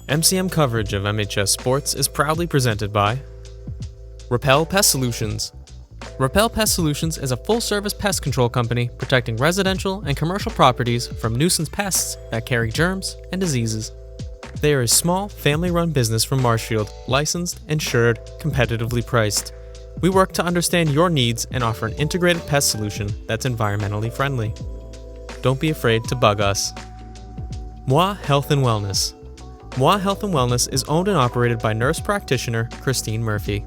MCM coverage of MHS Sports is proudly presented by Repel Pest Solutions. Repel Pest Solutions is a full-service pest control company protecting residential and commercial properties from nuisance pests that carry germs and diseases. They are a small, family-run business from Marshfield, licensed, insured, competitively priced. We work to understand your needs and offer an integrated pest solution that's environmentally friendly. Don't be afraid to bug us. Moi Health and Wellness. Moi Health and Wellness is owned and operated by nurse practitioner Christine Murphy.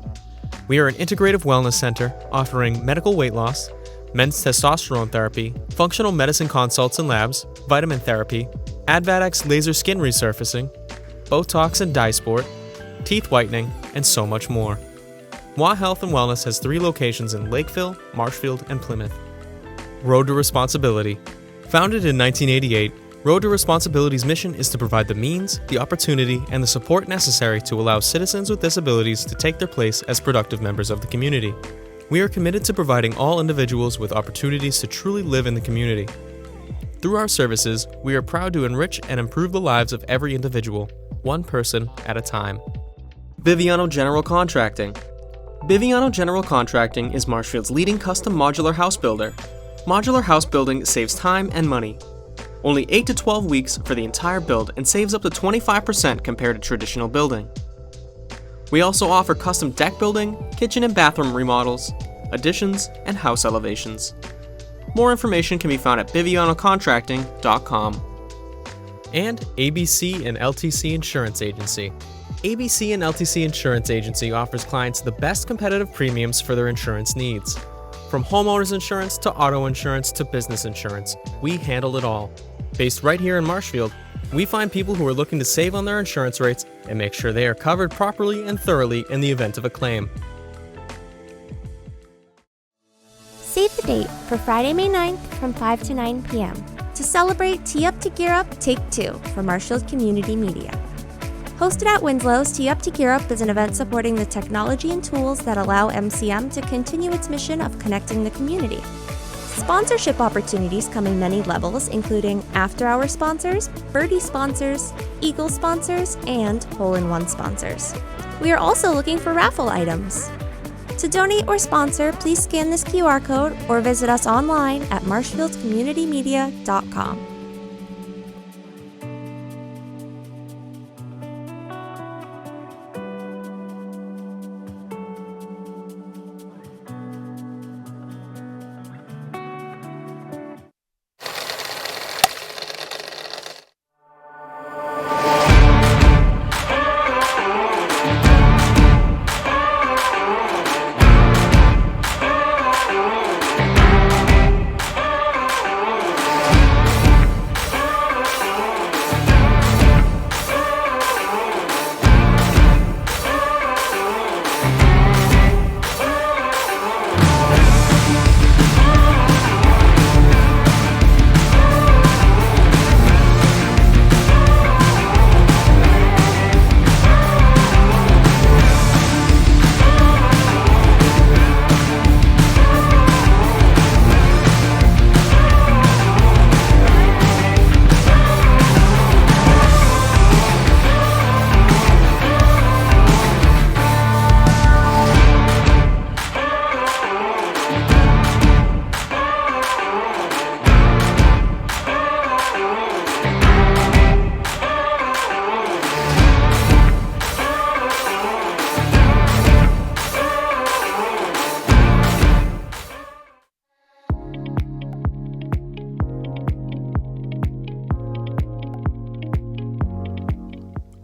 We are an integrative wellness center offering medical weight loss, men's testosterone therapy, functional medicine consults and labs, vitamin therapy, Advadex laser skin resurfacing, Botox and dye sport, teeth whitening, and so much more. Moi Health and Wellness has 3 locations in Lakeville, Marshfield, and Plymouth. Road to Responsibility. Founded in 1988, Road to Responsibility's mission is to provide the means, the opportunity, and the support necessary to allow citizens with disabilities to take their place as productive members of the community. We are committed to providing all individuals with opportunities to truly live in the community. Through our services, we are proud to enrich and improve the lives of every individual, one person at a time. Biviano General Contracting. Biviano General Contracting is Marshfield's leading custom modular house builder. Modular house building saves time and money. Only 8 to 12 weeks for the entire build and saves up to 25% compared to traditional building. We also offer custom deck building, kitchen and bathroom remodels, additions, and house elevations. More information can be found at bivianocontracting.com. And ABC and LTC Insurance Agency. ABC and LTC Insurance Agency offers clients the best competitive premiums for their insurance needs. From homeowners insurance to auto insurance to business insurance, we handle it all. Based right here in Marshfield, we find people who are looking to save on their insurance rates and make sure they are covered properly and thoroughly in the event of a claim. Save the date for Friday, May 9th from 5 to 9 p.m. to celebrate Tee Up to Gear Up Take 2 for Marshfield Community Media. Hosted at Winslow's, Tee Up to Gear Up is an event supporting the technology and tools that allow MCM to continue its mission of connecting the community. Sponsorship opportunities come in many levels, including after-hour sponsors, birdie sponsors, eagle sponsors, and hole-in-one sponsors. We are also looking for raffle items. To donate or sponsor, please scan this QR code or visit us online at marshfieldcommunitymedia.com.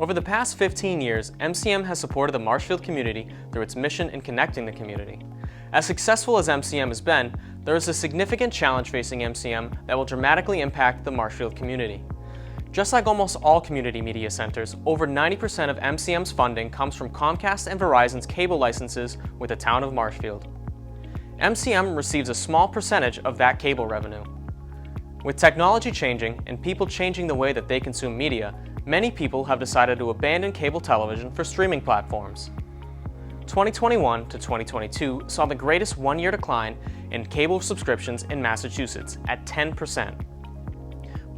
Over the past 15 years, MCM has supported the Marshfield community through its mission in connecting the community. As successful as MCM has been, there is a significant challenge facing MCM that will dramatically impact the Marshfield community. Just like almost all community media centers, over 90% of MCM's funding comes from Comcast and Verizon's cable licenses with the town of Marshfield. MCM receives a small percentage of that cable revenue. With technology changing and people changing the way that they consume media, many people have decided to abandon cable television for streaming platforms. 2021 to 2022 saw the greatest one-year decline in cable subscriptions in Massachusetts at 10%.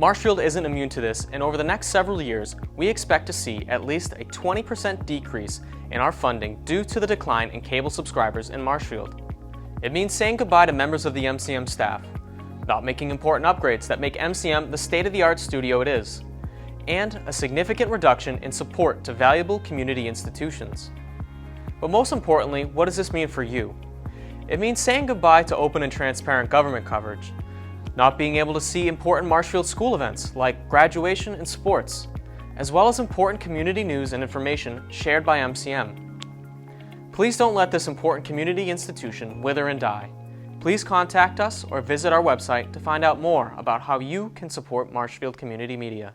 Marshfield isn't immune to this, and over the next several years, we expect to see at least a 20% decrease in our funding due to the decline in cable subscribers in Marshfield. It means saying goodbye to members of the MCM staff, not making important upgrades that make MCM the state-of-the-art studio it is, and a significant reduction in support to valuable community institutions. But most importantly, what does this mean for you? It means saying goodbye to open and transparent government coverage, not being able to see important Marshfield school events like graduation and sports, as well as important community news and information shared by MCM. Please don't let this important community institution wither and die. Please contact us or visit our website to find out more about how you can support Marshfield Community Media.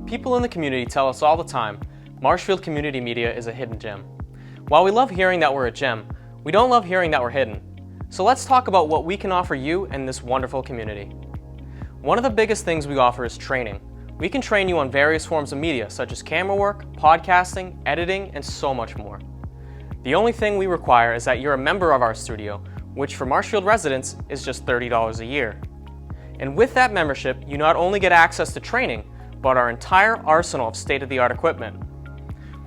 People in the community tell us all the time, Marshfield Community Media is a hidden gem. While we love hearing that we're a gem, we don't love hearing that we're hidden. So let's talk about what we can offer you and this wonderful community. One of the biggest things we offer is training. We can train you on various forms of media such as camerawork, podcasting, editing, and so much more. The only thing we require is that you're a member of our studio, which for Marshfield residents is just $30 a year. And with that membership, you not only get access to training, but our entire arsenal of state-of-the-art equipment.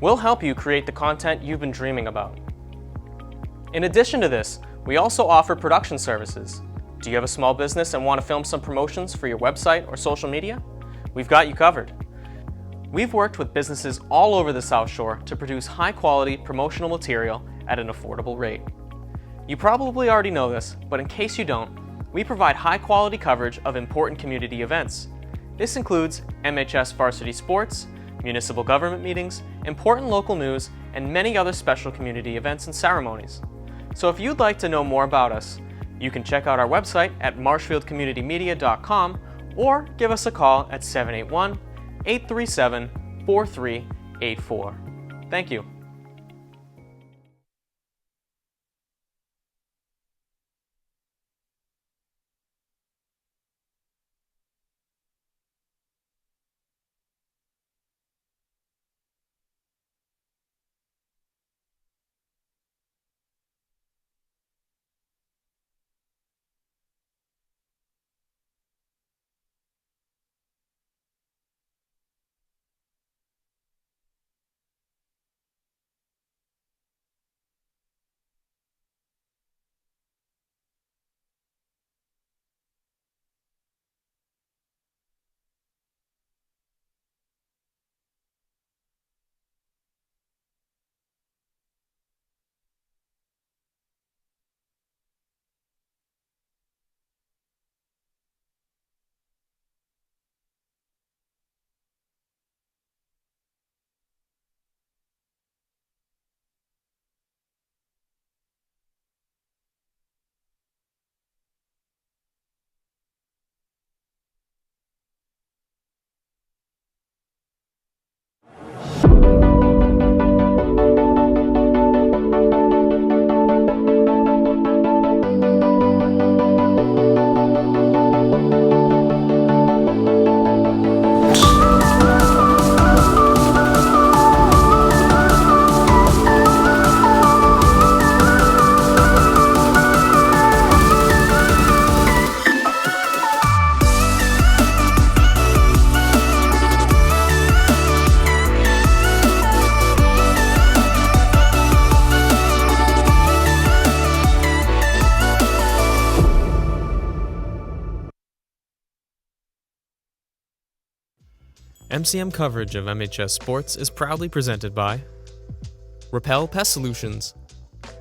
We'll help you create the content you've been dreaming about. In addition to this, we also offer production services. Do you have a small business and want to film some promotions for your website or social media? We've got you covered. We've worked with businesses all over the South Shore to produce high-quality promotional material at an affordable rate. You probably already know this, but in case you don't, we provide high-quality coverage of important community events. This includes MHS Varsity Sports, municipal government meetings, important local news, and many other special community events and ceremonies. So if you'd like to know more about us, you can check out our website at marshfieldcommunitymedia.com or give us a call at 781-837-4384. Thank you. MCM coverage of MHS Sports is proudly presented by Repel Pest Solutions.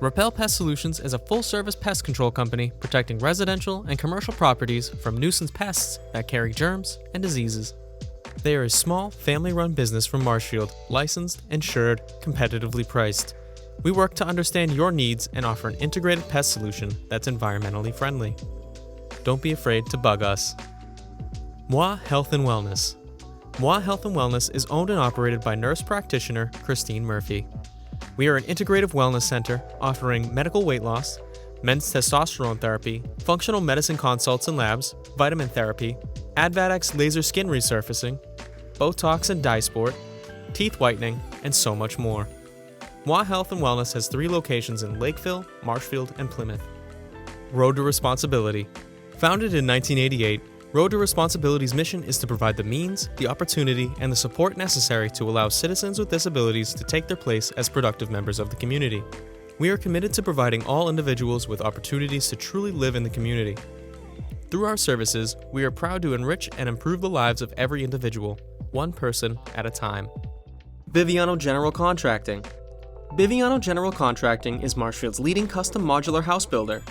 Repel Pest Solutions is a full-service pest control company protecting residential and commercial properties from nuisance pests that carry germs and diseases. They are a small, family-run business from Marshfield, licensed, insured, competitively priced. We work to understand your needs and offer an integrated pest solution that's environmentally friendly. Don't be afraid to bug us. Moi Health and Wellness. Moi Health and Wellness is owned and operated by nurse practitioner Christine Murphy. We are an integrative wellness center offering medical weight loss, men's testosterone therapy, functional medicine consults and labs, vitamin therapy, Advadex laser skin resurfacing, Botox and dye sport, teeth whitening, and so much more. Moi Health and Wellness has 3 locations in Lakeville, Marshfield, and Plymouth. Road to Responsibility. Founded in 1988, Road to Responsibility's mission is to provide the means, the opportunity, and the support necessary to allow citizens with disabilities to take their place as productive members of the community. We are committed to providing all individuals with opportunities to truly live in the community. Through our services, we are proud to enrich and improve the lives of every individual, one person at a time. Biviano General Contracting. Biviano General Contracting is Marshfield's leading custom modular house builder.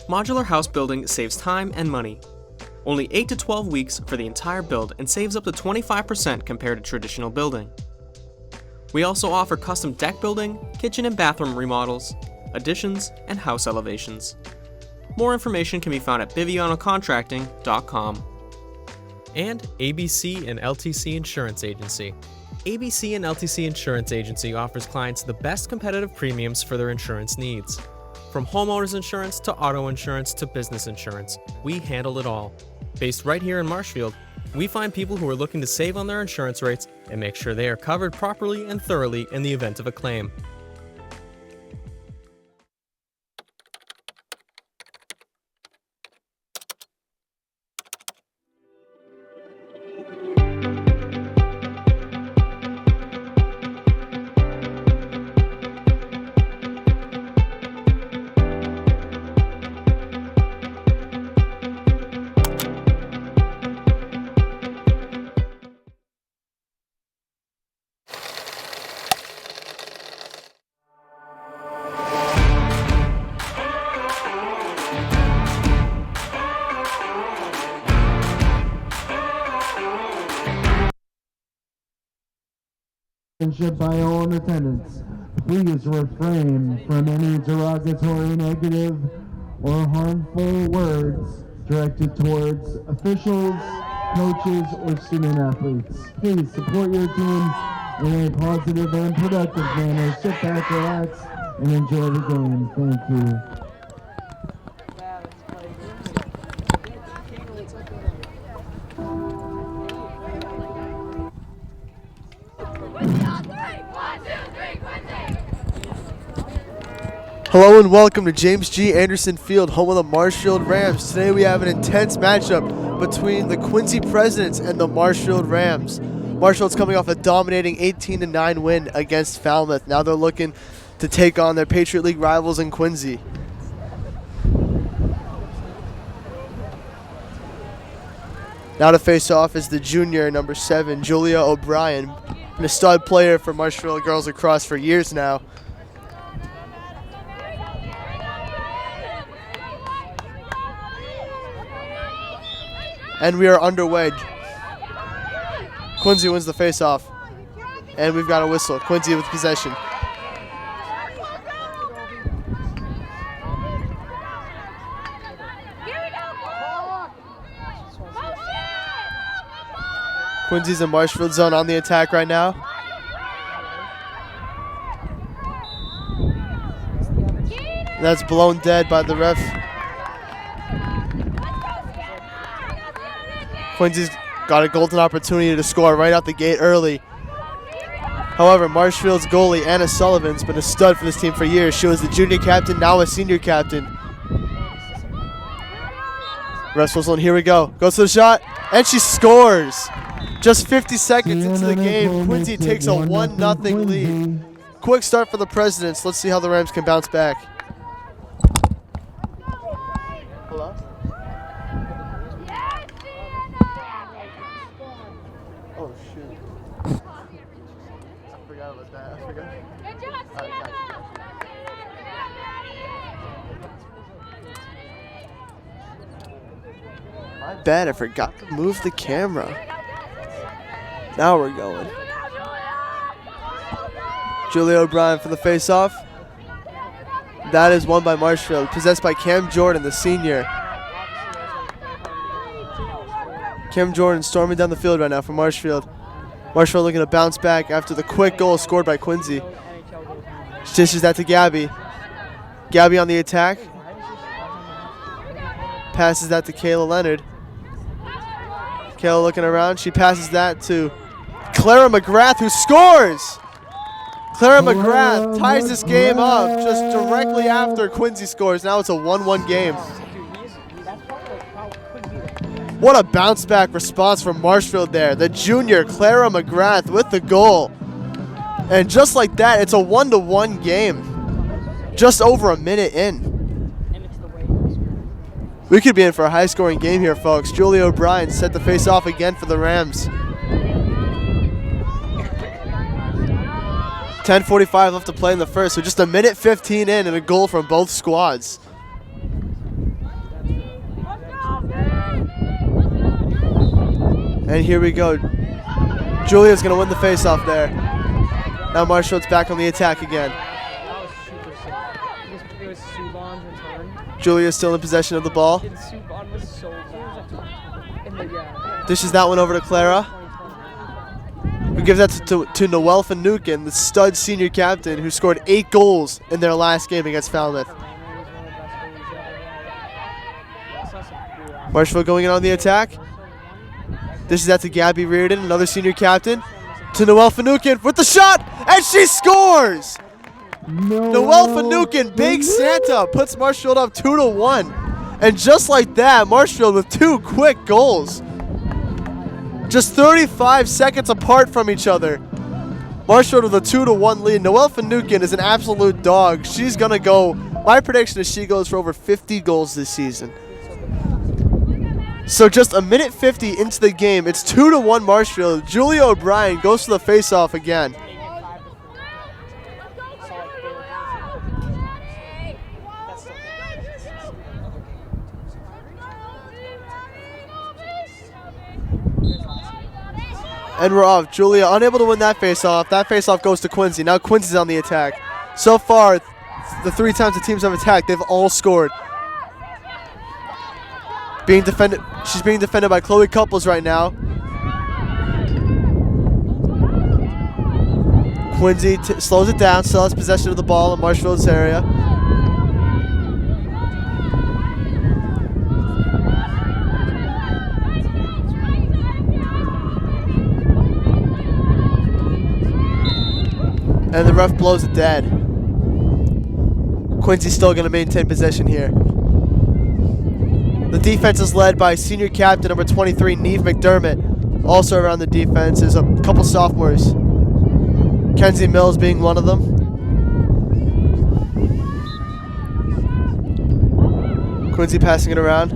Modular house building saves time and money. Only 8 to 12 weeks for the entire build and saves up to 25% compared to traditional building. We also offer custom deck building, kitchen and bathroom remodels, additions, and house elevations. More information can be found at bivianocontracting.com. And ABC and LTC Insurance Agency. ABC and LTC Insurance Agency offers clients the best competitive premiums for their insurance needs. From homeowners insurance to auto insurance to business insurance, we handle it all. Based right here in Marshfield, we find people who are looking to save on their insurance rates and make sure they are covered properly and thoroughly in the event of a claim. By all in attendance, please refrain from any derogatory, negative, or harmful words directed towards officials, coaches, or student athletes. Please support your team in a positive and productive manner. Sit back, relax, and enjoy the game. Thank you. Hello and welcome to James G. Anderson Field, home of the Marshfield Rams. Today we have an intense matchup between the Quincy Presidents and the Marshfield Rams. Marshfield's coming off a dominating 18-9 win against Falmouth. Now they're looking to take on their Patriot League rivals in Quincy. Now to face off is the junior, number 7, Julia O'Brien, been a stud player for Marshfield girls lacrosse for years now. And we are underway. Quincy wins the face-off. And we've got a whistle. Quincy with possession. Quincy's in Marshfield zone on the attack right now. And that's blown dead by the ref. Quincy's got a golden opportunity to score right out the gate early. However, Marshfield's goalie, Anna Sullivan's been a stud for this team for years. She was the junior captain, now a senior captain. Ref's whistle, and here we go. Goes to the shot, and she scores. Just 50 seconds into the game, Quincy takes a 1-0 lead. Quick start for the Presidents. Let's see how the Rams can bounce back. Hello? Oh, shoot. I forgot about that. I forgot. Good job, Sienna! My bad, I forgot to move the camera. Now we're going. Julia O'Brien for the face-off. That is won by Marshfield, possessed by Cam Jordan, the senior. Cam Jordan storming down the field right now for Marshfield. Marshfield looking to bounce back after the quick goal scored by Quincy. She dishes that to Gabby. Gabby on the attack. Passes that to Kayla Leonard. Kayla looking around. She passes that to Clara McGrath, who scores! Clara McGrath ties this game up just directly after Quincy scores. Now it's a 1-1 game. What a bounce back response from Marshfield there. The junior Clara McGrath with the goal. And just like that, it's a 1-1 game. Just over a minute in. We could be in for a high scoring game here, folks. Julia O'Brien set the face off again for the Rams. 10:45 left to play in the first, so just a minute 15 in and a goal from both squads. And here we go. Julia's going to win the face-off there. Now Marshfield's back on the attack again. Julia's still in possession of the ball. Dishes that one over to Clara. Who gives that to Noelle Finucane, the stud senior captain who scored 8 goals in their last game against Falmouth. Marshfield going in on the attack. Dishes that to Gabby Reardon, another senior captain. To Noelle Finucane with the shot, and she scores! Noelle Finucane, Big Santa, puts Marshfield up 2-1. And just like that, Marshfield with 2 quick goals. Just 35 seconds apart from each other. Marshfield with a 2-1 lead. Noelle Finucane is an absolute dog. She's going to go, my prediction is she goes for over 50 goals this season. So just a minute 50 into the game, it's 2-1 Marshfield. Julia O'Brien goes to the face-off again. And we're off. Julia unable to win that face-off. That face-off goes to Quincy. Now Quincy's on the attack. So far, the 3 times the teams have attacked, they've all scored. She's being defended by Chloe Couples right now. Quincy slows it down, still has possession of the ball in Marshfield's area. And the ref blows it dead. Quincy's still going to maintain possession here. The defense is led by senior captain number 23, Neve McDermott. Also around the defense is a couple sophomores. Kenzie Mills being one of them. Quincy passing it around.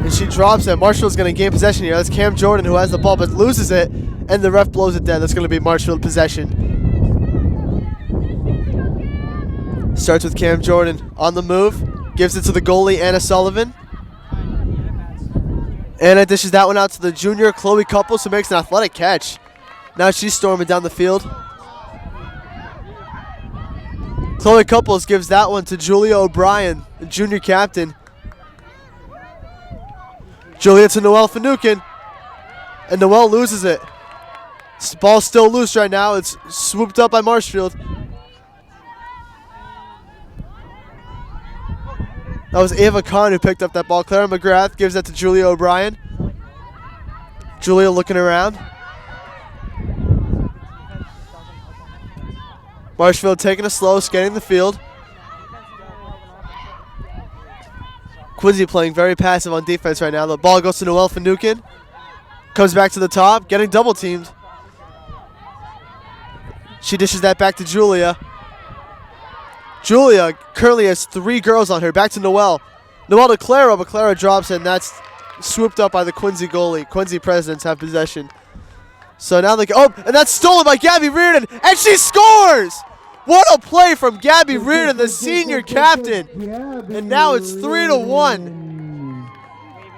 And she drops it. Marshfield's going to gain possession here. That's Cam Jordan who has the ball but loses it. And the ref blows it dead. That's going to be Marshfield possession. Starts with Cam Jordan on the move. Gives it to the goalie, Anna Sullivan. Anna dishes that one out to the junior, Chloe Couples, who makes an athletic catch. Now she's storming down the field. Chloe Couples gives that one to Julia O'Brien, the junior captain. Julia to Noelle Finucane. And Noelle loses it. This ball's still loose right now. It's swooped up by Marshfield. That was Ava Kahn who picked up that ball. Clara McGrath gives that to Julia O'Brien. Julia looking around. Marshfield taking it slow, scanning the field. Quincy playing very passive on defense right now. The ball goes to Noelle Finucane. Comes back to the top, getting double teamed. She dishes that back to Julia. Julia currently has 3 girls on her. Back to Noelle. Noelle to Clara, but Clara drops it, and that's swooped up by the Quincy goalie. Quincy presidents have possession. So now and that's stolen by Gabby Reardon, and she scores! What a play from Gabby Reardon, the senior captain. And now it's 3-1.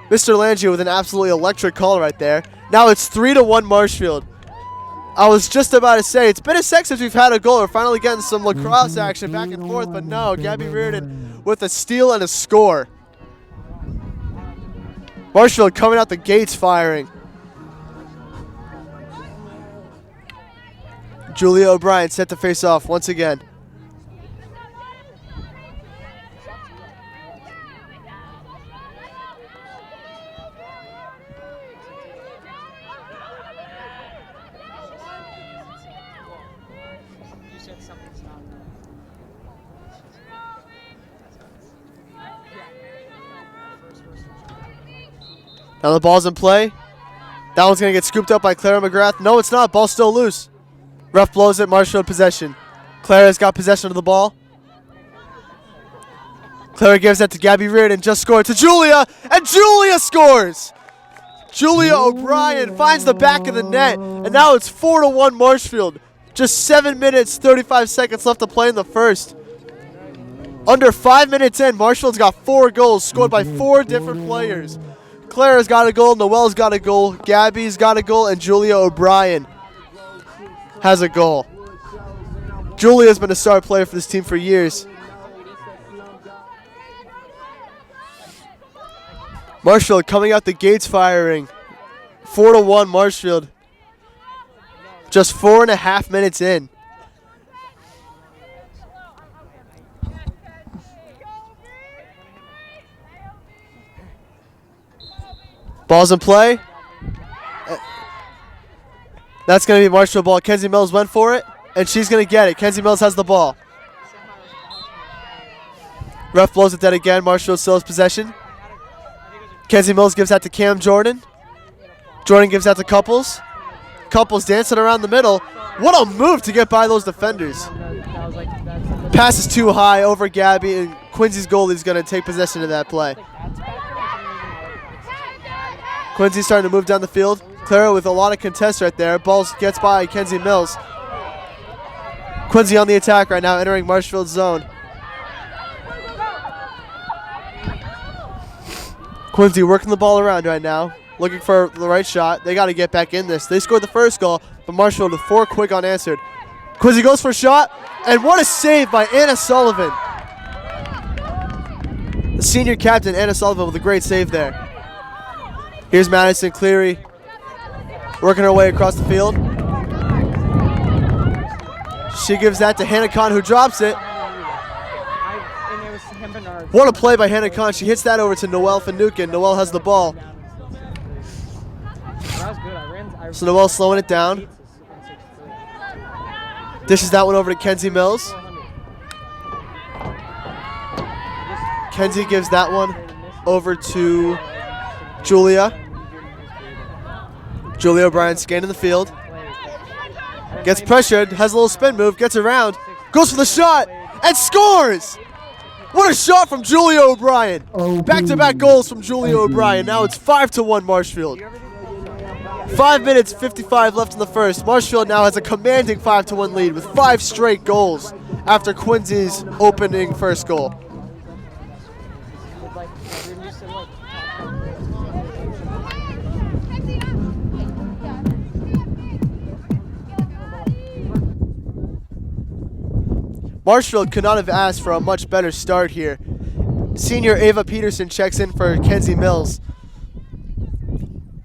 Mr. Langia with an absolutely electric call right there. Now it's 3-1 Marshfield. I was just about to say, it's been a sec since we've had a goal. We're finally getting some lacrosse action back and forth, but no, Gabby Reardon with a steal and a score. Marshfield coming out the gates firing. Julia O'Brien set to face off once again. Now the ball's in play. That one's going to get scooped up by Clara McGrath. No, it's not. Ball's still loose. Ref blows it. Marshfield possession. Clara's got possession of the ball. Clara gives that to Gabby Reardon. Just scored to Julia. And Julia scores. Julia O'Brien finds the back of the net. And now it's 4-1 Marshfield. Just 7 minutes, 35 seconds left to play in the first. Under 5 minutes in, Marshfield's got 4 goals scored by 4 different players. Clara's got a goal, Noelle's got a goal, Gabby's got a goal, and Julia O'Brien has a goal. Julia's been a star player for this team for years. Marshfield coming out the gates firing. 4-1 Marshfield. Just 4.5 minutes in. Ball's in play. That's going to be Marshfield ball. Kenzie Mills went for it, and she's going to get it. Kenzie Mills has the ball. Ref blows it dead again. Marshfield still has possession. Kenzie Mills gives that to Cam Jordan. Jordan gives that to Couples. Couples dancing around the middle. What a move to get by those defenders. Pass is too high over Gabby, and Quincy's goalie is going to take possession of that play. Quincy's starting to move down the field. Clara with a lot of contests right there. Ball gets by Kenzie Mills. Quincy on the attack right now, entering Marshfield's zone. Quincy working the ball around right now, looking for the right shot. They got to get back in this. They scored the first goal, but Marshfield with 4 quick unanswered. Quincy goes for a shot, and what a save by Anna Sullivan. The senior captain, Anna Sullivan, with a great save there. Here's Madison Cleary working her way across the field. She gives that to Hannah Kahn, who drops it. What a play by Hannah Kahn. She hits that over to Noelle Finucane. Noelle has the ball. So Noelle slowing it down. Dishes that one over to Kenzie Mills. Kenzie gives that one over to Julia. Julia O'Brien scanning the field. Gets pressured, has a little spin move, gets around, goes for the shot, and scores! What a shot from Julia O'Brien. Back-to-back goals from Julia O'Brien. Now it's 5-1 Marshfield. 5 minutes, 55 left in the first. Marshfield now has a commanding 5-1 lead with 5 straight goals after Quincy's opening first goal. Marshfield could not have asked for a much better start here. Senior Ava Peterson checks in for Kenzie Mills.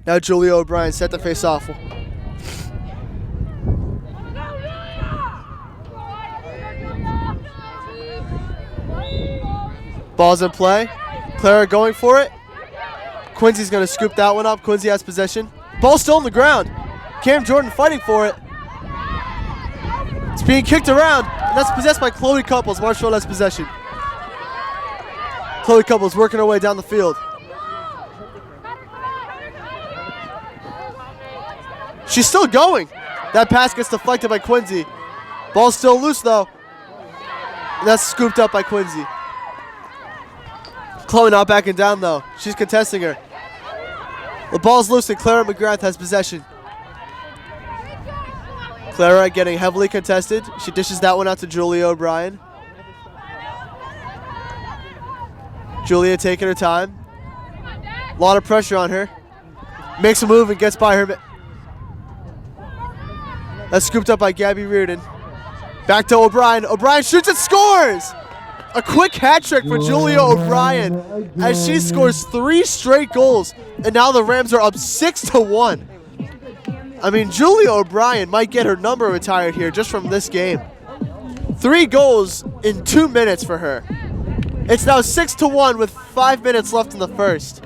Now Julia O'Brien set to face off. Ball's in play. Clara going for it. Quincy's going to scoop that one up. Quincy has possession. Ball's still on the ground. Cam Jordan fighting for it. It's being kicked around, and that's possessed by Chloe Couples. Marshfield has possession. Chloe Couples working her way down the field. She's still going. That pass gets deflected by Quincy. Ball's still loose, though. And that's scooped up by Quincy. Chloe not backing down, though. She's contesting her. The ball's loose, and Clara McGrath has possession. Clara getting heavily contested. She dishes that one out to Julia O'Brien. Julia taking her time. A lot of pressure on her. Makes a move and gets by her. That's scooped up by Gabby Reardon. Back to O'Brien. O'Brien shoots and scores! A quick hat trick for Julia O'Brien as she scores 3 straight goals, and now the Rams are up 6-1. I mean, Julia O'Brien might get her number retired here just from this game. 3 goals in 2 minutes for her. It's now 6-1 with 5 minutes left in the first.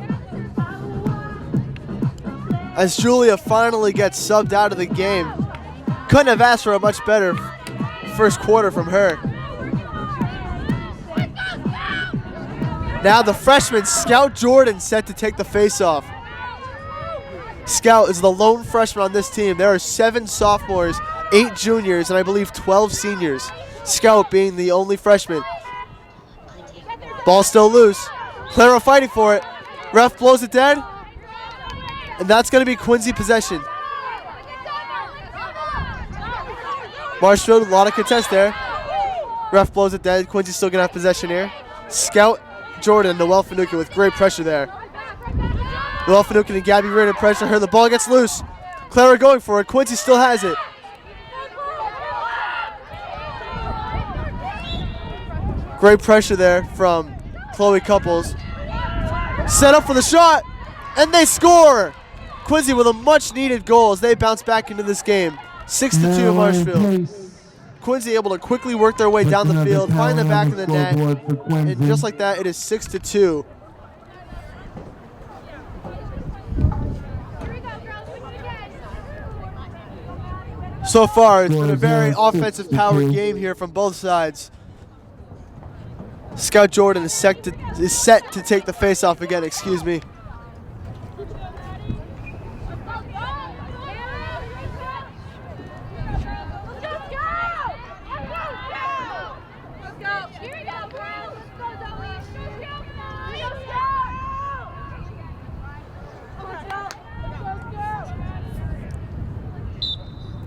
As Julia finally gets subbed out of the game. Couldn't have asked for a much better first quarter from her. Now the freshman Scout Jordan set to take the face-off. Scout is the lone freshman on this team. There are 7 sophomores, 8 juniors, and I believe 12 seniors. Scout being the only freshman. Ball still loose. Clara fighting for it. Ref blows it dead. And that's going to be Quincy possession. Marshfield, a lot of contest there. Ref blows it dead. Quincy's still going to have possession here. Scout Jordan, Noelle Finucane with great pressure there. Noelle Finucane and Gabby Reardon pressure her. The ball gets loose. Clara going for it. Quincy still has it. Great pressure there from Chloe Couples. Set up for the shot, and they score! Quincy with a much-needed goal as they bounce back into this game. 6-2 Marshfield. Quincy able to quickly work their way down the field, find the back of the net, and just like that, it is 6-2. So far, it's been a very offensive-powered game here from both sides. Scout Jordan is set to take the face-off again, excuse me.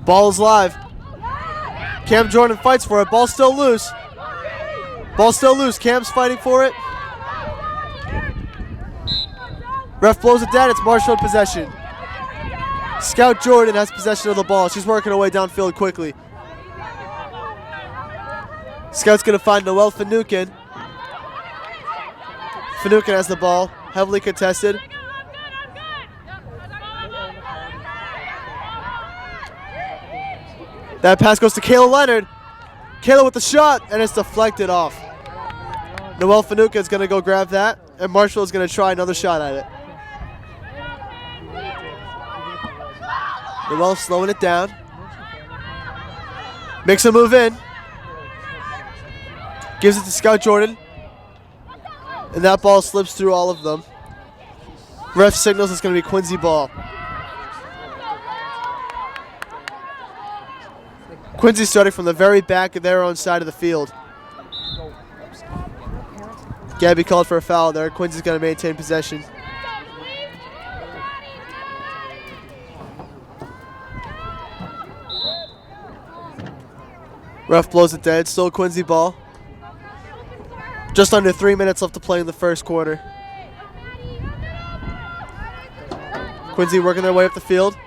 Ball is live. Cam Jordan fights for it. Ball still loose. Ball still loose. Cam's fighting for it. Ref blows it down. It's Marshfield possession. Scout Jordan has possession of the ball. She's working her way downfield quickly. Scout's going to find Noelle Finucane. Finucane has the ball. Heavily contested. That pass goes to Kayla Leonard. Kayla with the shot, and it's deflected off. Noelle Finucane is going to go grab that, and Marshall is going to try another shot at it. Noelle slowing it down. Makes a move in. Gives it to Scout Jordan. And that ball slips through all of them. Ref signals it's going to be Quincy ball. Quincy starting from the very back of their own side of the field. Gabby called for a foul there. Quincy's going to maintain possession. Ref blows it dead. Still Quincy ball. Just under 3 minutes left to play in the first quarter. Quincy working their way up the field.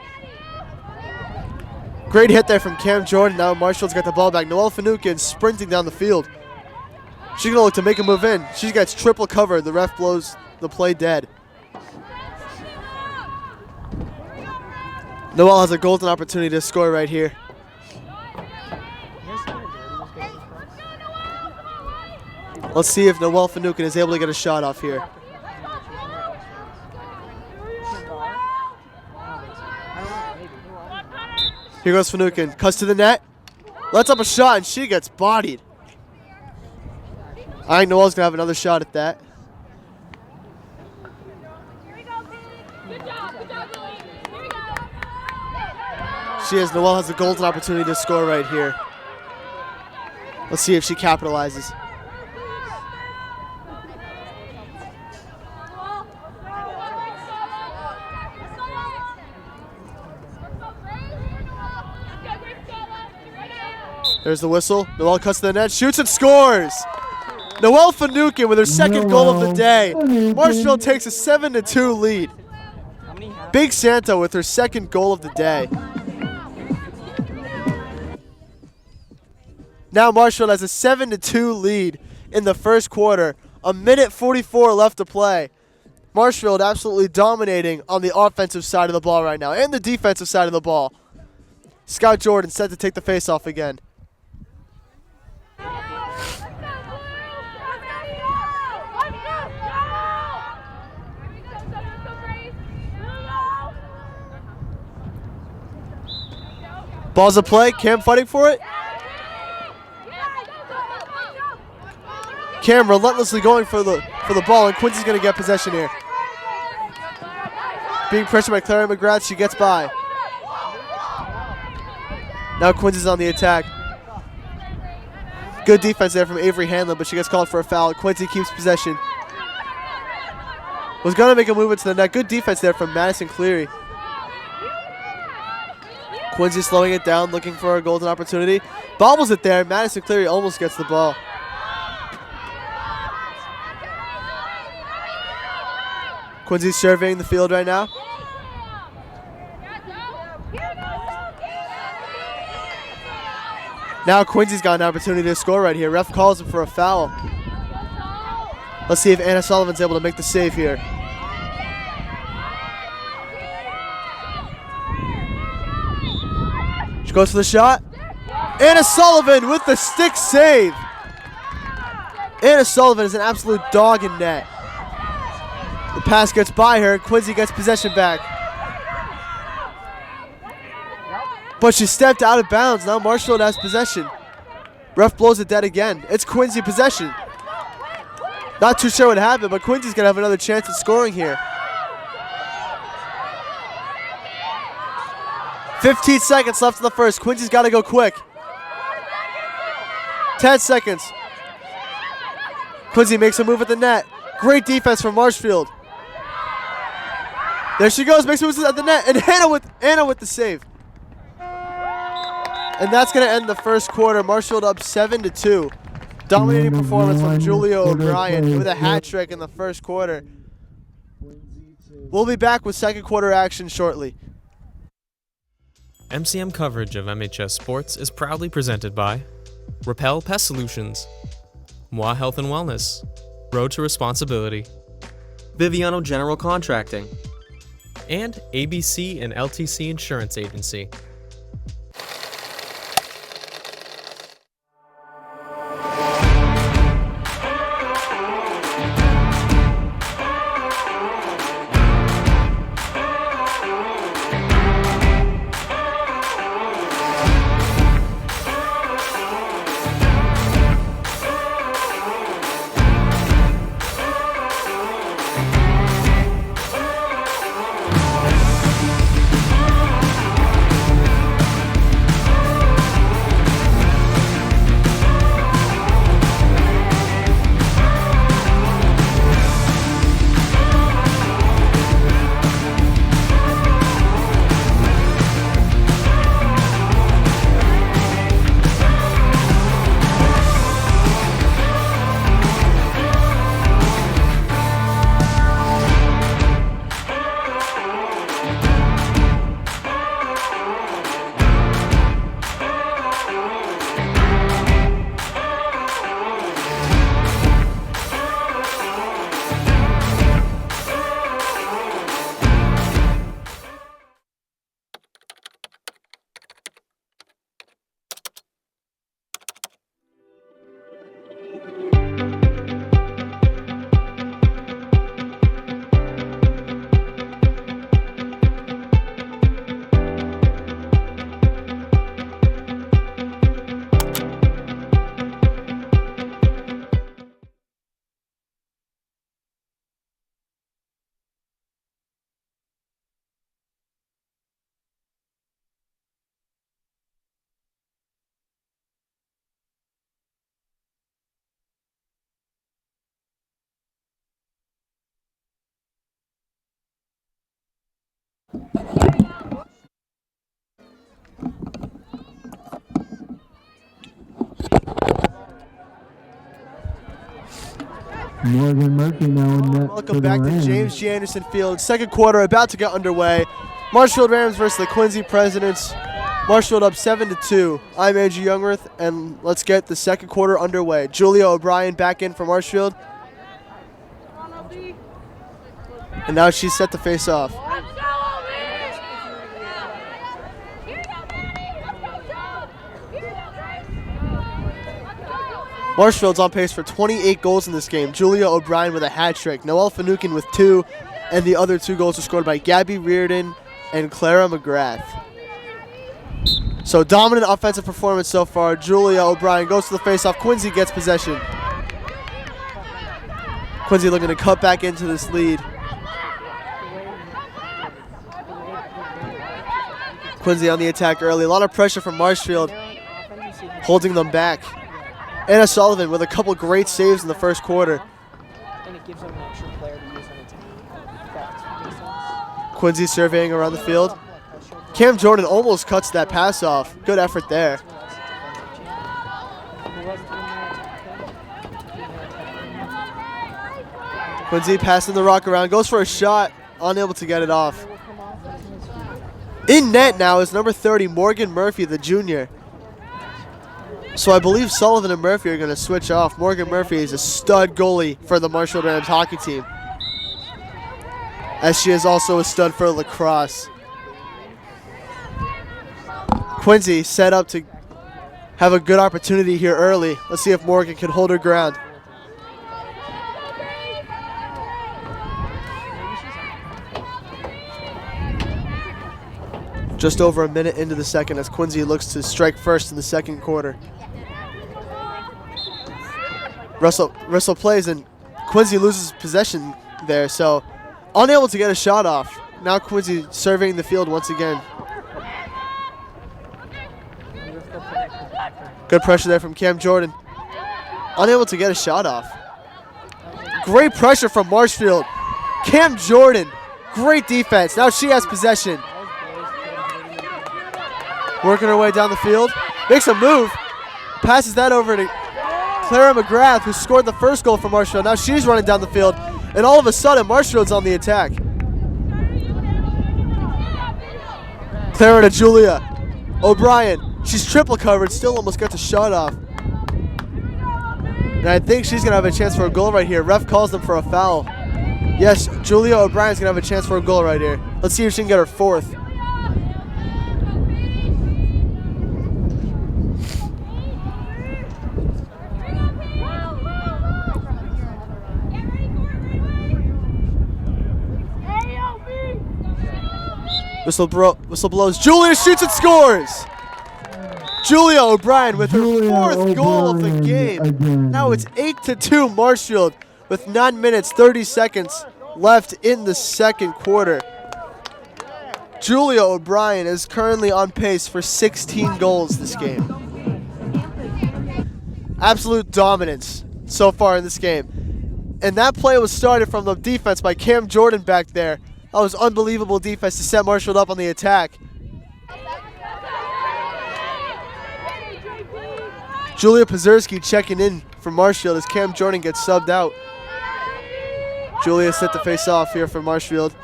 Great hit there from Cam Jordan. Now Marshfield's got the ball back. Noelle Finucane sprinting down the field. She's going to look to make a move in. She gets triple covered. The ref blows the play dead. Noelle has a golden opportunity to score right here. Let's see if Noelle Finucane is able to get a shot off here. Here goes Finucane. Cuts to the net. Lets up a shot, and she gets bodied. I think Noelle's going to have another shot at that. Noelle has a golden opportunity to score right here. Let's see if she capitalizes. There's the whistle. Noelle cuts to the net, shoots and scores. Noelle Finucane with her second goal of the day. Marshfield takes a 7-2 lead. Big Santa with her second goal of the day. Now Marshfield has a 7-2 lead in the first quarter. A minute 44 left to play. Marshfield absolutely dominating on the offensive side of the ball right now and the defensive side of the ball. Scout Jordan set to take the face-off again. Ball's a play. Cam fighting for it. Cam relentlessly going for the ball, and Quincy's going to get possession here. Being pressured by Clary McGrath, she gets by. Now Quincy's on the attack. Good defense there from Avery Hanlon, but she gets called for a foul. Quincy keeps possession. Was going to make a move into the net. Good defense there from Madison Cleary. Quincy slowing it down, looking for a golden opportunity. Bobbles it there. Madison Cleary almost gets the ball. Quincy's surveying the field right now. Now Quincy's got an opportunity to score right here. Ref calls him for a foul. Let's see if Anna Sullivan's able to make the save here. She goes for the shot. Anna Sullivan with the stick save. Anna Sullivan is an absolute dog in net. The pass gets by her. Quincy gets possession back. But she stepped out of bounds. Now Marshfield has possession. Ref blows it dead again. It's Quincy possession. Not too sure what happened, but Quincy's going to have another chance at scoring here. 15 seconds left in the first. Quincy's got to go quick. 10 seconds. Quincy makes a move at the net. Great defense from Marshfield. There she goes, makes a move at the net, and Anna with the save. And that's going to end the first quarter. Marshfield up 7-2. Dominating performance from Julia O'Brien with a hat trick in the first quarter. We'll be back with second quarter action shortly. MCM coverage of MHS Sports is proudly presented by Repel Pest Solutions, Moi Health and Wellness, Road to Responsibility, Biviano General Contracting, and ABC and LTC Insurance Agency. Morgan Murphy now in net. Welcome back to James G. Anderson Field. Second quarter about to get underway. Marshfield Rams versus the Quincy Presidents. Marshfield up 7-2. I'm Andrew Youngworth, and let's get the second quarter underway. Julia O'Brien back in for Marshfield. And now she's set to face off. Marshfield's on pace for 28 goals in this game. Julia O'Brien with a hat trick. Noelle Finucane with 2, and the other 2 goals were scored by Gabby Reardon and Clara McGrath. So dominant offensive performance so far. Julia O'Brien goes to the faceoff. Quincy gets possession. Quincy looking to cut back into this lead. Quincy on the attack early. A lot of pressure from Marshfield, holding them back. Anna Sullivan with a couple great saves in the first quarter. And it gives them an extra player to use on attack. Quincy surveying around the field. Cam Jordan almost cuts that pass off. Good effort there. Quincy passing the rock around, goes for a shot, unable to get it off. In net now is number 30, Morgan Murphy, the junior. So I believe Sullivan and Murphy are going to switch off. Morgan Murphy is a stud goalie for the Marshfield Rams hockey team, as she is also a stud for Lacrosse. Quincy set up to have a good opportunity here early. Let's see if Morgan can hold her ground. Just over a minute into the second as Quincy looks to strike first in the second quarter. Russell plays and Quincy loses possession there, so unable to get a shot off. Now Quincy surveying the field once again. Good pressure there from Cam Jordan. Unable to get a shot off. Great pressure from Marshfield. Cam Jordan, great defense. Now she has possession. Working her way down the field. Makes a move. Passes that over to Clara McGrath, who scored the first goal for Marshfield. Now she's running down the field. And all of a sudden, Marshfield's on the attack. Clara to Julia O'Brien. She's triple covered, still almost gets a shot off. And I think she's going to have a chance for a goal right here. Ref calls them for a foul. Yes, Julia O'Brien's going to have a chance for a goal right here. Let's see if she can get her fourth. Whistle blows. Julia shoots and scores! Julia O'Brien with her fourth goal of the game. Again. Now it's 8-2 Marshfield with 9 minutes, 30 seconds left in the second quarter. Julia O'Brien is currently on pace for 16 goals this game. Absolute dominance so far in this game. And that play was started from the defense by Cam Jordan back there. That was unbelievable defense to set Marshfield up on the attack. Julia Pazerski checking in for Marshfield as Cam Jordan gets subbed out. Julia set to face off here for Marshfield.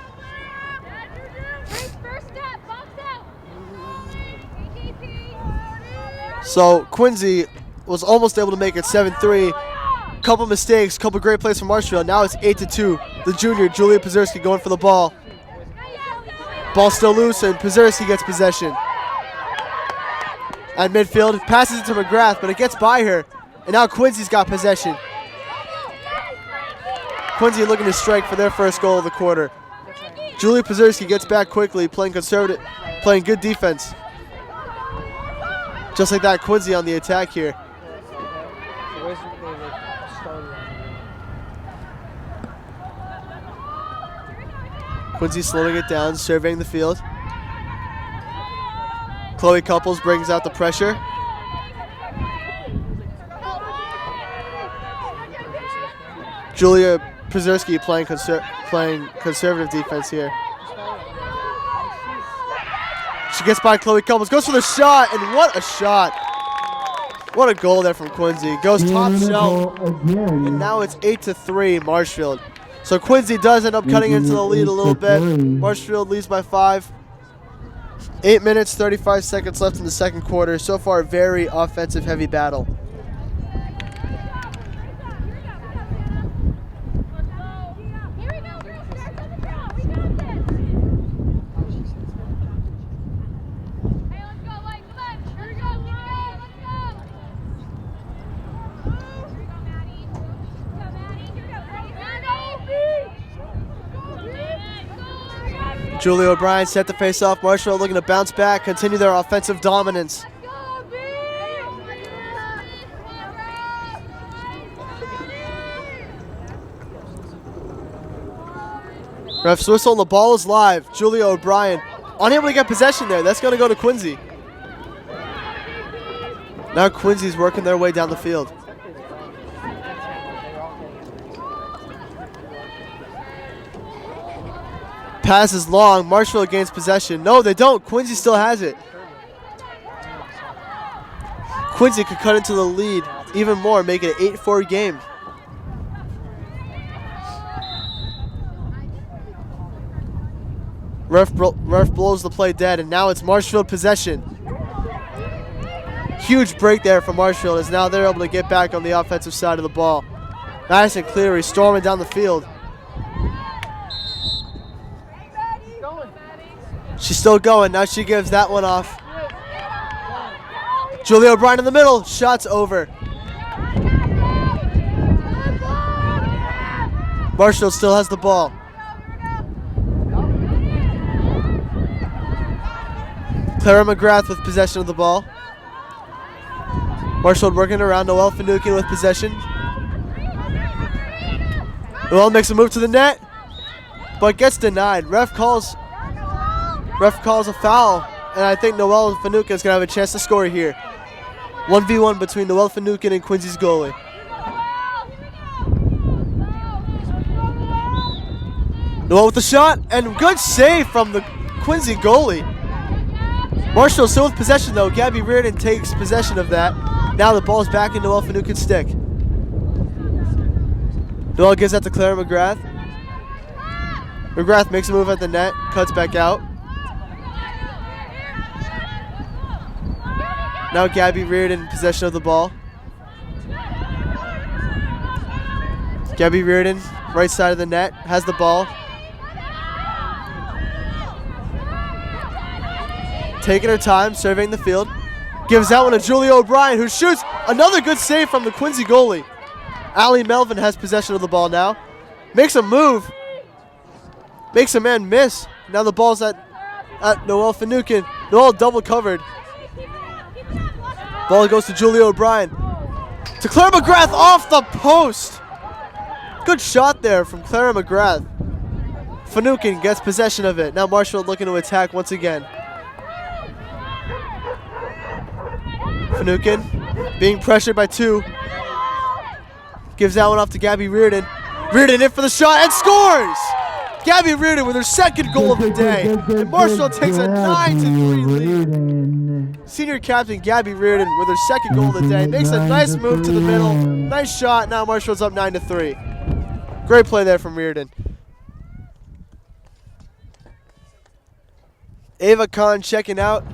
So Quincy was almost able to make it 7-3. Couple mistakes, couple great plays from Marshfield. Now it's 8-2. The junior, Julia Pazerski, going for the ball. Ball still loose, and Pazerski gets possession. At midfield, passes it to McGrath, but it gets by her. And now Quincy's got possession. Quincy looking to strike for their first goal of the quarter. Julia Pazerski gets back quickly, playing conservative, playing good defense. Just like that, Quincy on the attack here. Quincy slowing it down, surveying the field. Chloe Couples brings out the pressure. Julia Pazerski playing conservative defense here. She gets by Chloe Couples, goes for the shot, and what a shot. What a goal there from Quincy. Goes top shelf, and now it's 8-3 Marshfield. So Quincy does end up cutting into the lead a little bit. Marshfield leads by 5. 8 minutes, 35 seconds left in the second quarter. So far, a very offensive heavy battle. Julie O'Brien set to face off. Marshfield looking to bounce back, continue their offensive dominance. Ref's whistle and the ball is live. Julia O'Brien unable to get possession there. That's going to go to Quincy. Now Quincy's working their way down the field. Pass is long. Marshfield gains possession. No, they don't. Quincy still has it. Quincy could cut into the lead even more, make it an 8-4 game. Ref blows the play dead, and now it's Marshfield possession. Huge break there for Marshfield, as now they're able to get back on the offensive side of the ball. Nice and clear. He's storming down the field. She's still going. Now she gives that one off. Julia O'Brien in the middle. Shot's over. Marshfield still has the ball. Clara McGrath with possession of the ball. Marshfield working around. Noelle Finucane with possession. Noelle makes a move to the net, but gets denied. Ref calls a foul, and I think Noelle Finucane is going to have a chance to score here. 1v1 between Noelle Finucane and Quincy's goalie. Noelle with the shot, and good save from the Quincy goalie. Marshall still with possession though. Gabby Reardon takes possession of that. Now the ball's back in Noelle Finucane's stick. Noelle gives that to Clara McGrath. McGrath makes a move at the net, cuts back out. Now Gabby Reardon in possession of the ball. Gabby Reardon, right side of the net, has the ball. Taking her time, surveying the field. Gives that one to Julia O'Brien, who shoots. Another good save from the Quincy goalie. Allie Melvin has possession of the ball now. Makes a move. Makes a man miss. Now the ball's at Noelle Finucane. Noelle double covered. Ball goes to Julia O'Brien. To Clara McGrath off the post. Good shot there from Clara McGrath. Finucane gets possession of it. Now Marshfield looking to attack once again. Finucane being pressured by two. Gives that one off to Gabby Reardon. Reardon in for the shot and scores! Gabby Reardon with her second goal of the day. And Marshfield takes a 9-3 lead. Senior captain Gabby Reardon with her second goal of the day. Makes a nice move to the middle. Nice shot. Now Marshfield's up 9-3. Great play there from Reardon. Ava Kahn checking out.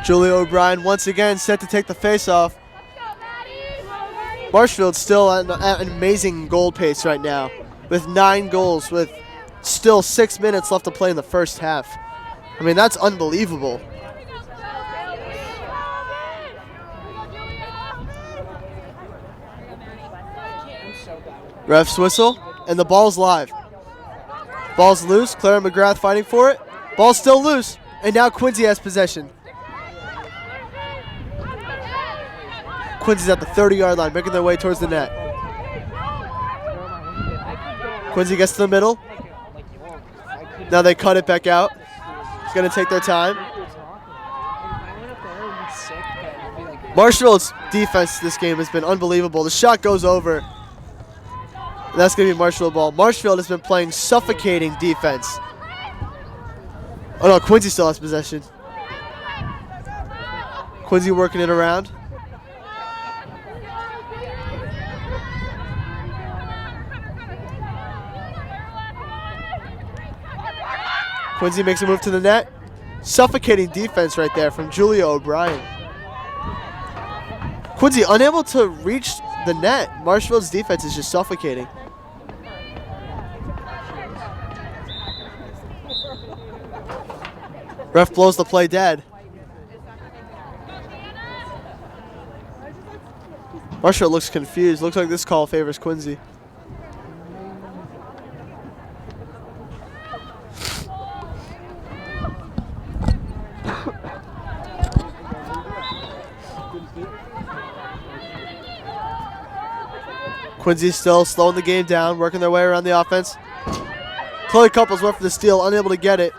Julia O'Brien once again set to take the face-off. Marshfield still at an amazing goal pace right now with 9 goals with still 6 minutes left to play in the first half. I mean, that's unbelievable. Ref's whistle, and the ball's live. Ball's loose. Clara McGrath fighting for it. Ball's still loose, and now Quincy has possession. Quincy's at the 30-yard line, making their way towards the net. Quincy gets to the middle. Now they cut it back out. It's going to take their time. Marshfield's defense this game has been unbelievable. The shot goes over. And that's going to be Marshfield ball. Marshfield has been playing suffocating defense. Oh no, Quincy still has possession. Quincy working it around. Quincy makes a move to the net. Suffocating defense right there from Julia O'Brien. Quincy unable to reach the net. Marshfield's defense is just suffocating. Ref blows the play dead. Marshfield looks confused. Looks like this call favors Quincy. Quincy still slowing the game down, working their way around the offense. Chloe Couples went for the steal, unable to get it.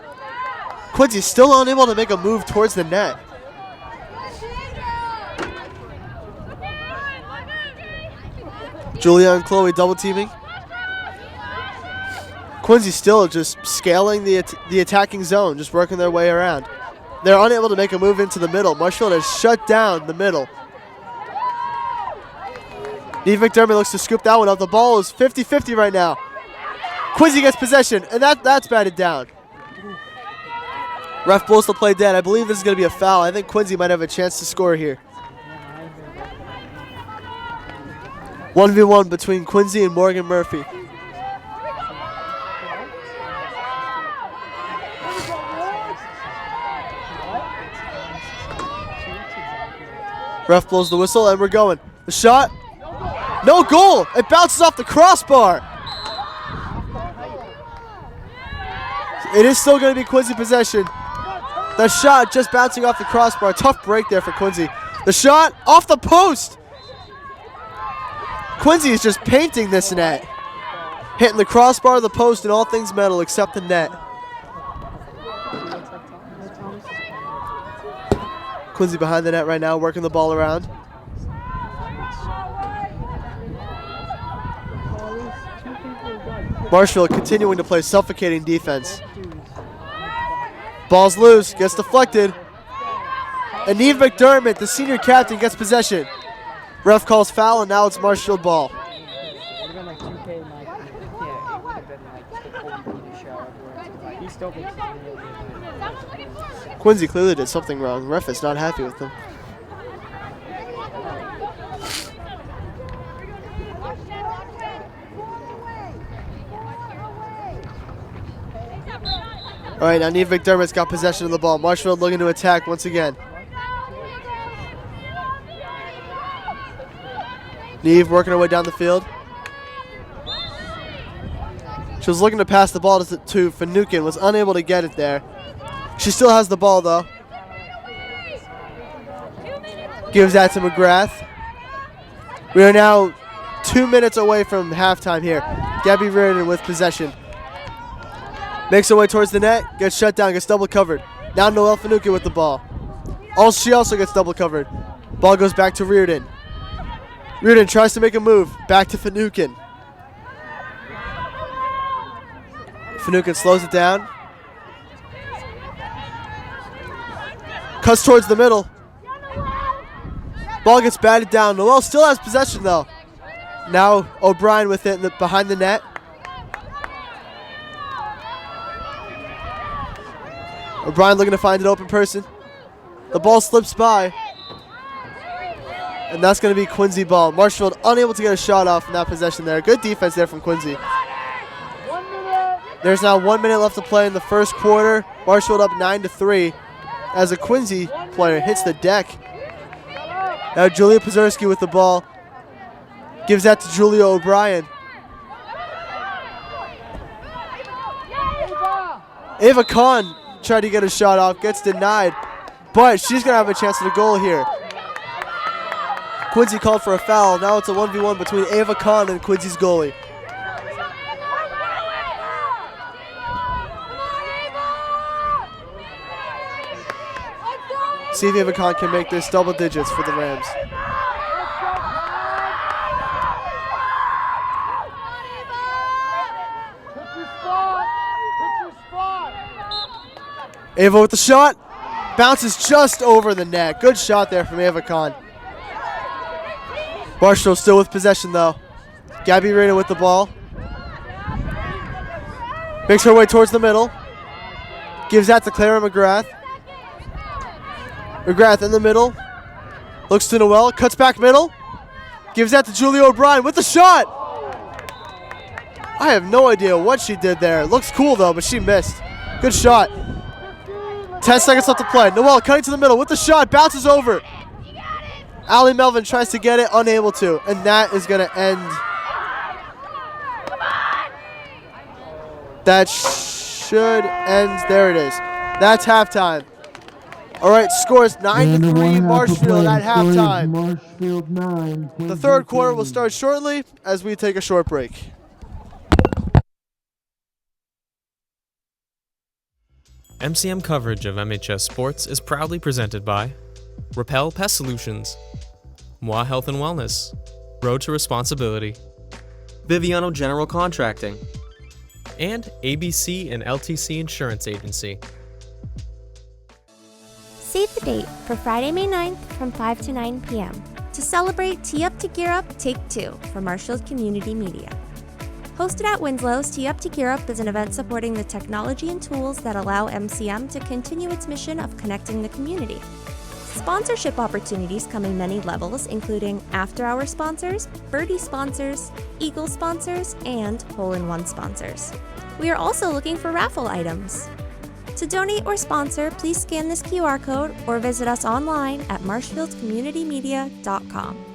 Quincy still unable to make a move towards the net. Julia and Chloe double teaming. Quincy still just scaling the attacking zone, just working their way around. They're unable to make a move into the middle. Marshfield has shut down the middle. Neve McDermott looks to scoop that one up. The ball is 50-50 right now. Quincy gets possession, and that's batted down. Ref blows the play dead. I believe this is going to be a foul. I think Quincy might have a chance to score here. 1v1 between Quincy and Morgan Murphy. Ref blows the whistle, and we're going. The shot. No goal. It bounces off the crossbar. It is still going to be Quincy possession. The shot just bouncing off the crossbar. Tough break there for Quincy. The shot off the post. Quincy is just painting this net. Hitting the crossbar, the post, and all things metal except the net. Quincy behind the net right now, working the ball around. Marshfield continuing to play suffocating defense. Ball's loose, gets deflected. And Neve McDermott, the senior captain, gets possession. Ref calls foul, and now it's Marshfield ball. Quincy clearly did something wrong. Ref is not happy with them. All right, now Neve McDermott's got possession of the ball. Marshfield looking to attack once again. Neve working her way down the field. She was looking to pass the ball to Finucane, was unable to get it there. She still has the ball though. Gives that to McGrath. We are now 2 minutes away from halftime here. Gabby Reardon with possession. Makes her way towards the net, gets shut down, gets double covered. Now Noelle Finucane with the ball. She also gets double covered. Ball goes back to Reardon. Reardon tries to make a move, back to Finucane. Finucane slows it down. Cuts towards the middle. Ball gets batted down. Noelle still has possession though. Now O'Brien with it behind the net. O'Brien looking to find an open person. The ball slips by. And that's going to be Quincy ball. Marshfield unable to get a shot off in that possession there. Good defense there from Quincy. There's now 1 minute left to play in the first quarter. Marshfield up 9-3 as a Quincy player hits the deck. Now Julia Pazerski with the ball. Gives that to Julia O'Brien. Ava Khan tried to get a shot off, gets denied, but she's going to have a chance at a goal here. Quincy called for a foul. Now it's a 1v1 between Ava Khan and Quincy's goalie. See if Ava Khan can make this double digits for the Rams. Ava with the shot. bounces just over the net. Good shot there from Ava Khan. Marshall still with possession though. Gabby Reyna with the ball. Makes her way towards the middle. Gives that to Clara McGrath. McGrath in the middle. Looks to Noel. Cuts back middle. Gives that to Julia O'Brien with the shot. I have no idea what she did there. Looks cool though, but she missed. Good shot. 10 seconds left to play. Noel cutting to the middle with the shot. Bounces over. Allie Melvin tries to get it, unable to. And that is going to end. That should end. There it is. That's halftime. All right, scores 9-3 Marshfield at halftime. Marshfield 9. The third quarter will start shortly as we take a short break. MCM coverage of MHS Sports is proudly presented by Repel Pest Solutions, Moi Health and Wellness, Road to Responsibility, Biviano General Contracting, and ABC and LTC Insurance Agency. Save the date for Friday, May 9th from 5 to 9 p.m. to celebrate Tee Up to Gear Up Take 2 for Marshfield Community Media. Hosted at Winslow's, Tee Up to Gear Up is an event supporting the technology and tools that allow MCM to continue its mission of connecting the community. Sponsorship opportunities come in many levels, including after-hour sponsors, birdie sponsors, eagle sponsors, and hole-in-one sponsors. We are also looking for raffle items. To donate or sponsor, please scan this QR code or visit us online at marshfieldcommunitymedia.com.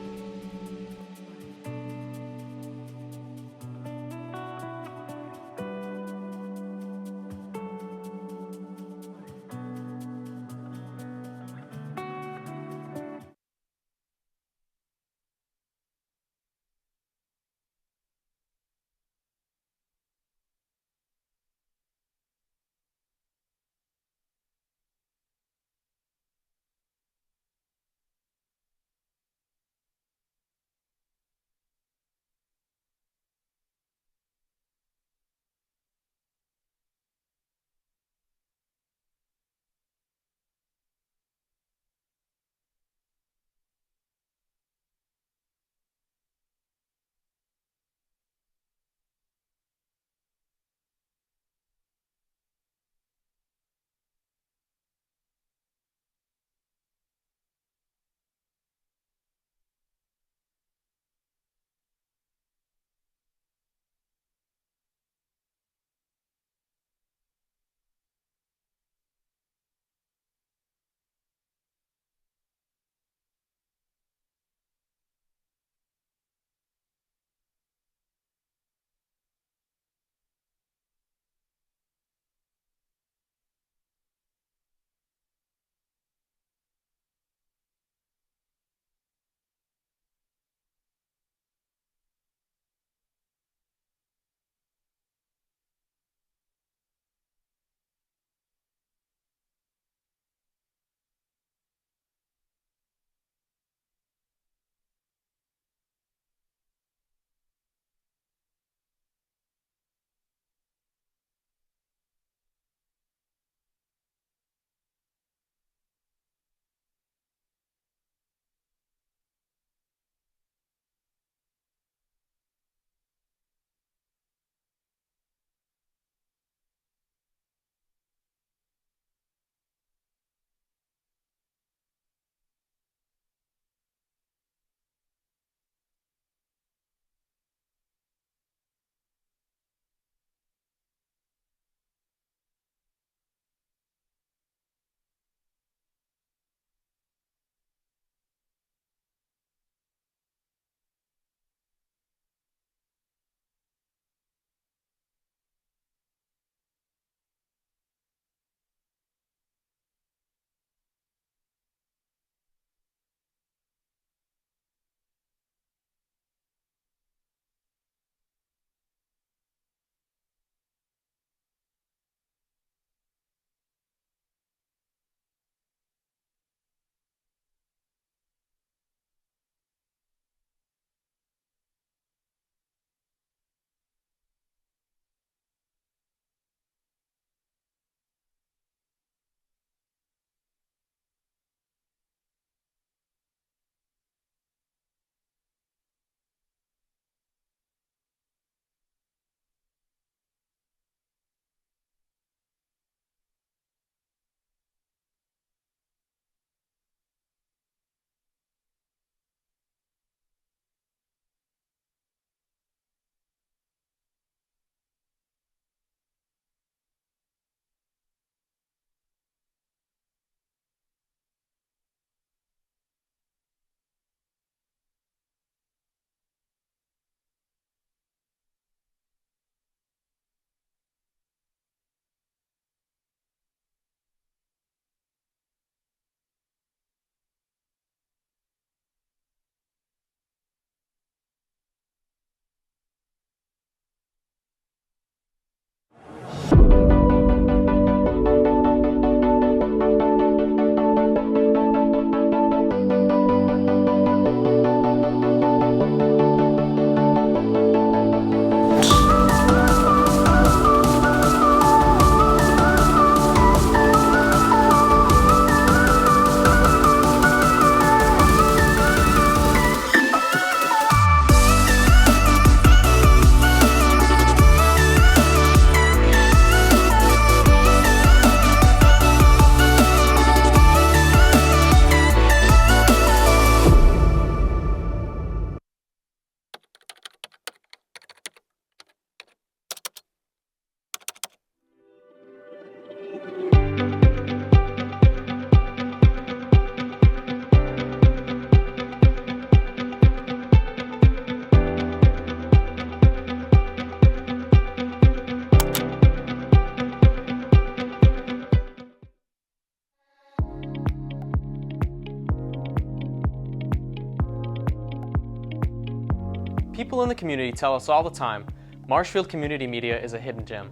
People in the community tell us all the time, Marshfield community media is a hidden gem.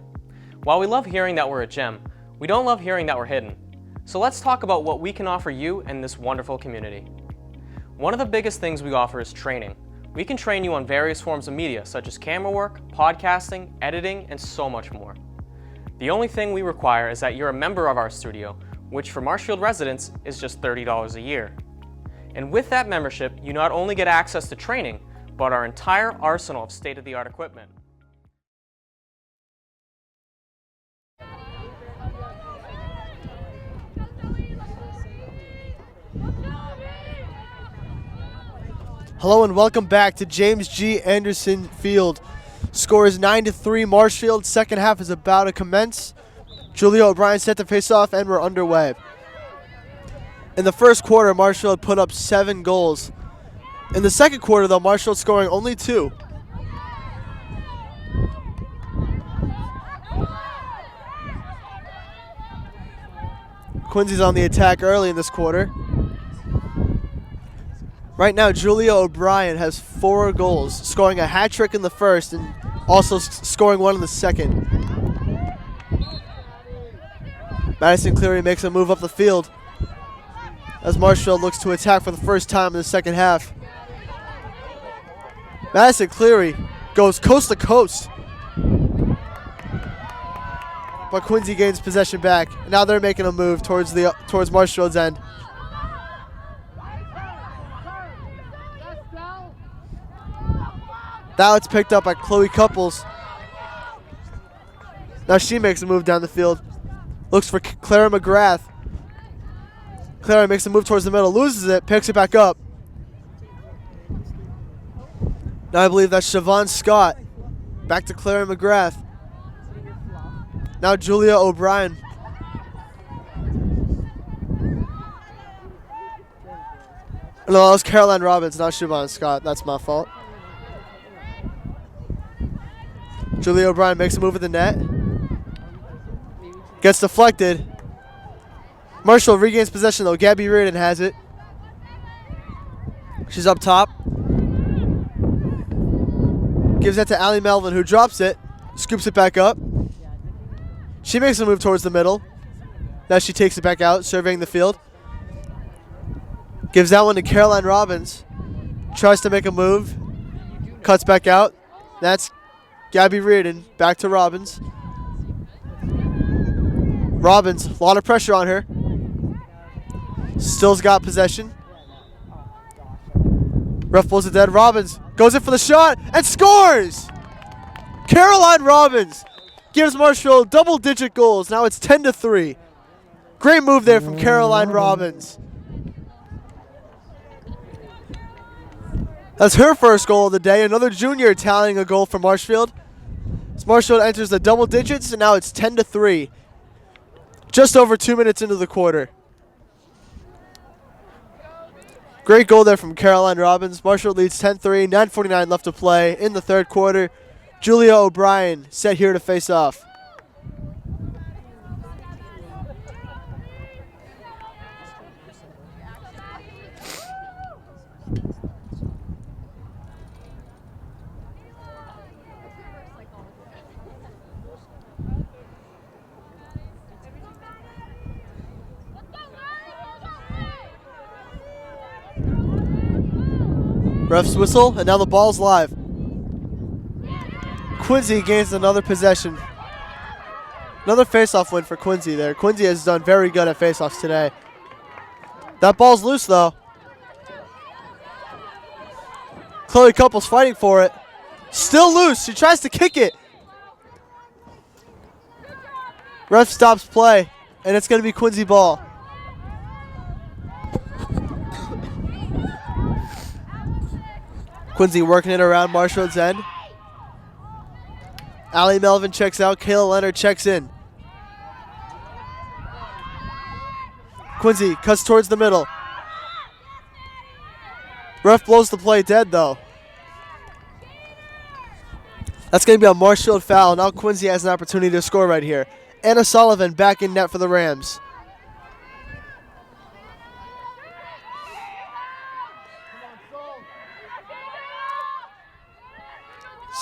While we love hearing that we're a gem, we don't love hearing that we're hidden. So let's talk about what we can offer you and this wonderful community. One of the biggest things we offer is training. We can train you on various forms of media such as camerawork, podcasting, editing, and so much more. The only thing we require is that you're a member of our studio, which for Marshfield residents is just $30 a year. And with that membership, you not only get access to training, but our entire arsenal of state-of-the-art equipment. Hello and welcome back to James G. Anderson Field. Score is 9-3 Marshfield. Second half is about to commence. Julia O'Brien set to face off and we're underway. In the first quarter, Marshfield put up 7 goals. In the second quarter, though, Marshfield scoring only 2. Quincy's on the attack early in this quarter. Right now, Julia O'Brien has 4 goals, scoring a hat trick in the first and also scoring 1 in the second. Madison Cleary makes a move up the field as Marshfield looks to attack for the first time in the second half. Madison Cleary goes coast to coast, but Quincy gains possession back. Now they're making a move towards Marshfield's end. Now it's picked up by Chloe Couples. Now she makes a move down the field. Looks for Clara McGrath. Clara makes a move towards the middle, loses it, picks it back up. Now I believe that's Siobhan Scott. Back to Clara McGrath. Now Julia O'Brien. No, that was Caroline Robbins, not Siobhan Scott. That's my fault. Julia O'Brien makes a move at the net. Gets deflected. Marshall regains possession though. Gabby Reardon has it. She's up top. Gives that to Allie Melvin, who drops it. Scoops it back up. She makes a move towards the middle. Now she takes it back out, surveying the field. Gives that one to Caroline Robbins. Tries to make a move. Cuts back out. That's Gabby Reardon. Back to Robbins. Robbins, a lot of pressure on her. Still's got possession. Ref pulls it dead. Robbins goes in for the shot and scores! Caroline Robbins gives Marshfield double-digit goals. Now it's 10-3. Great move there from Caroline Robbins. That's her first goal of the day. Another junior tallying a goal for Marshfield. As Marshfield enters the double digits, and now it's 10-3. Just over 2 minutes into the quarter. Great goal there from Caroline Robbins. Marshfield leads 10-3, 9:49 left to play in the third quarter. Julia O'Brien set here to face off. Ref's whistle, and now the ball's live. Quincy gains another possession. Another face-off win for Quincy there. Quincy has done very good at face-offs today. That ball's loose, though. Chloe Couples fighting for it. Still loose. She tries to kick it. Ref stops play, and it's going to be Quincy ball. Quincy working it around Marshfield's end. Allie Melvin checks out. Kayla Leonard checks in. Quincy cuts towards the middle. Ref blows the play dead, though. That's going to be a Marshfield foul. Now Quincy has an opportunity to score right here. Anna Sullivan back in net for the Rams.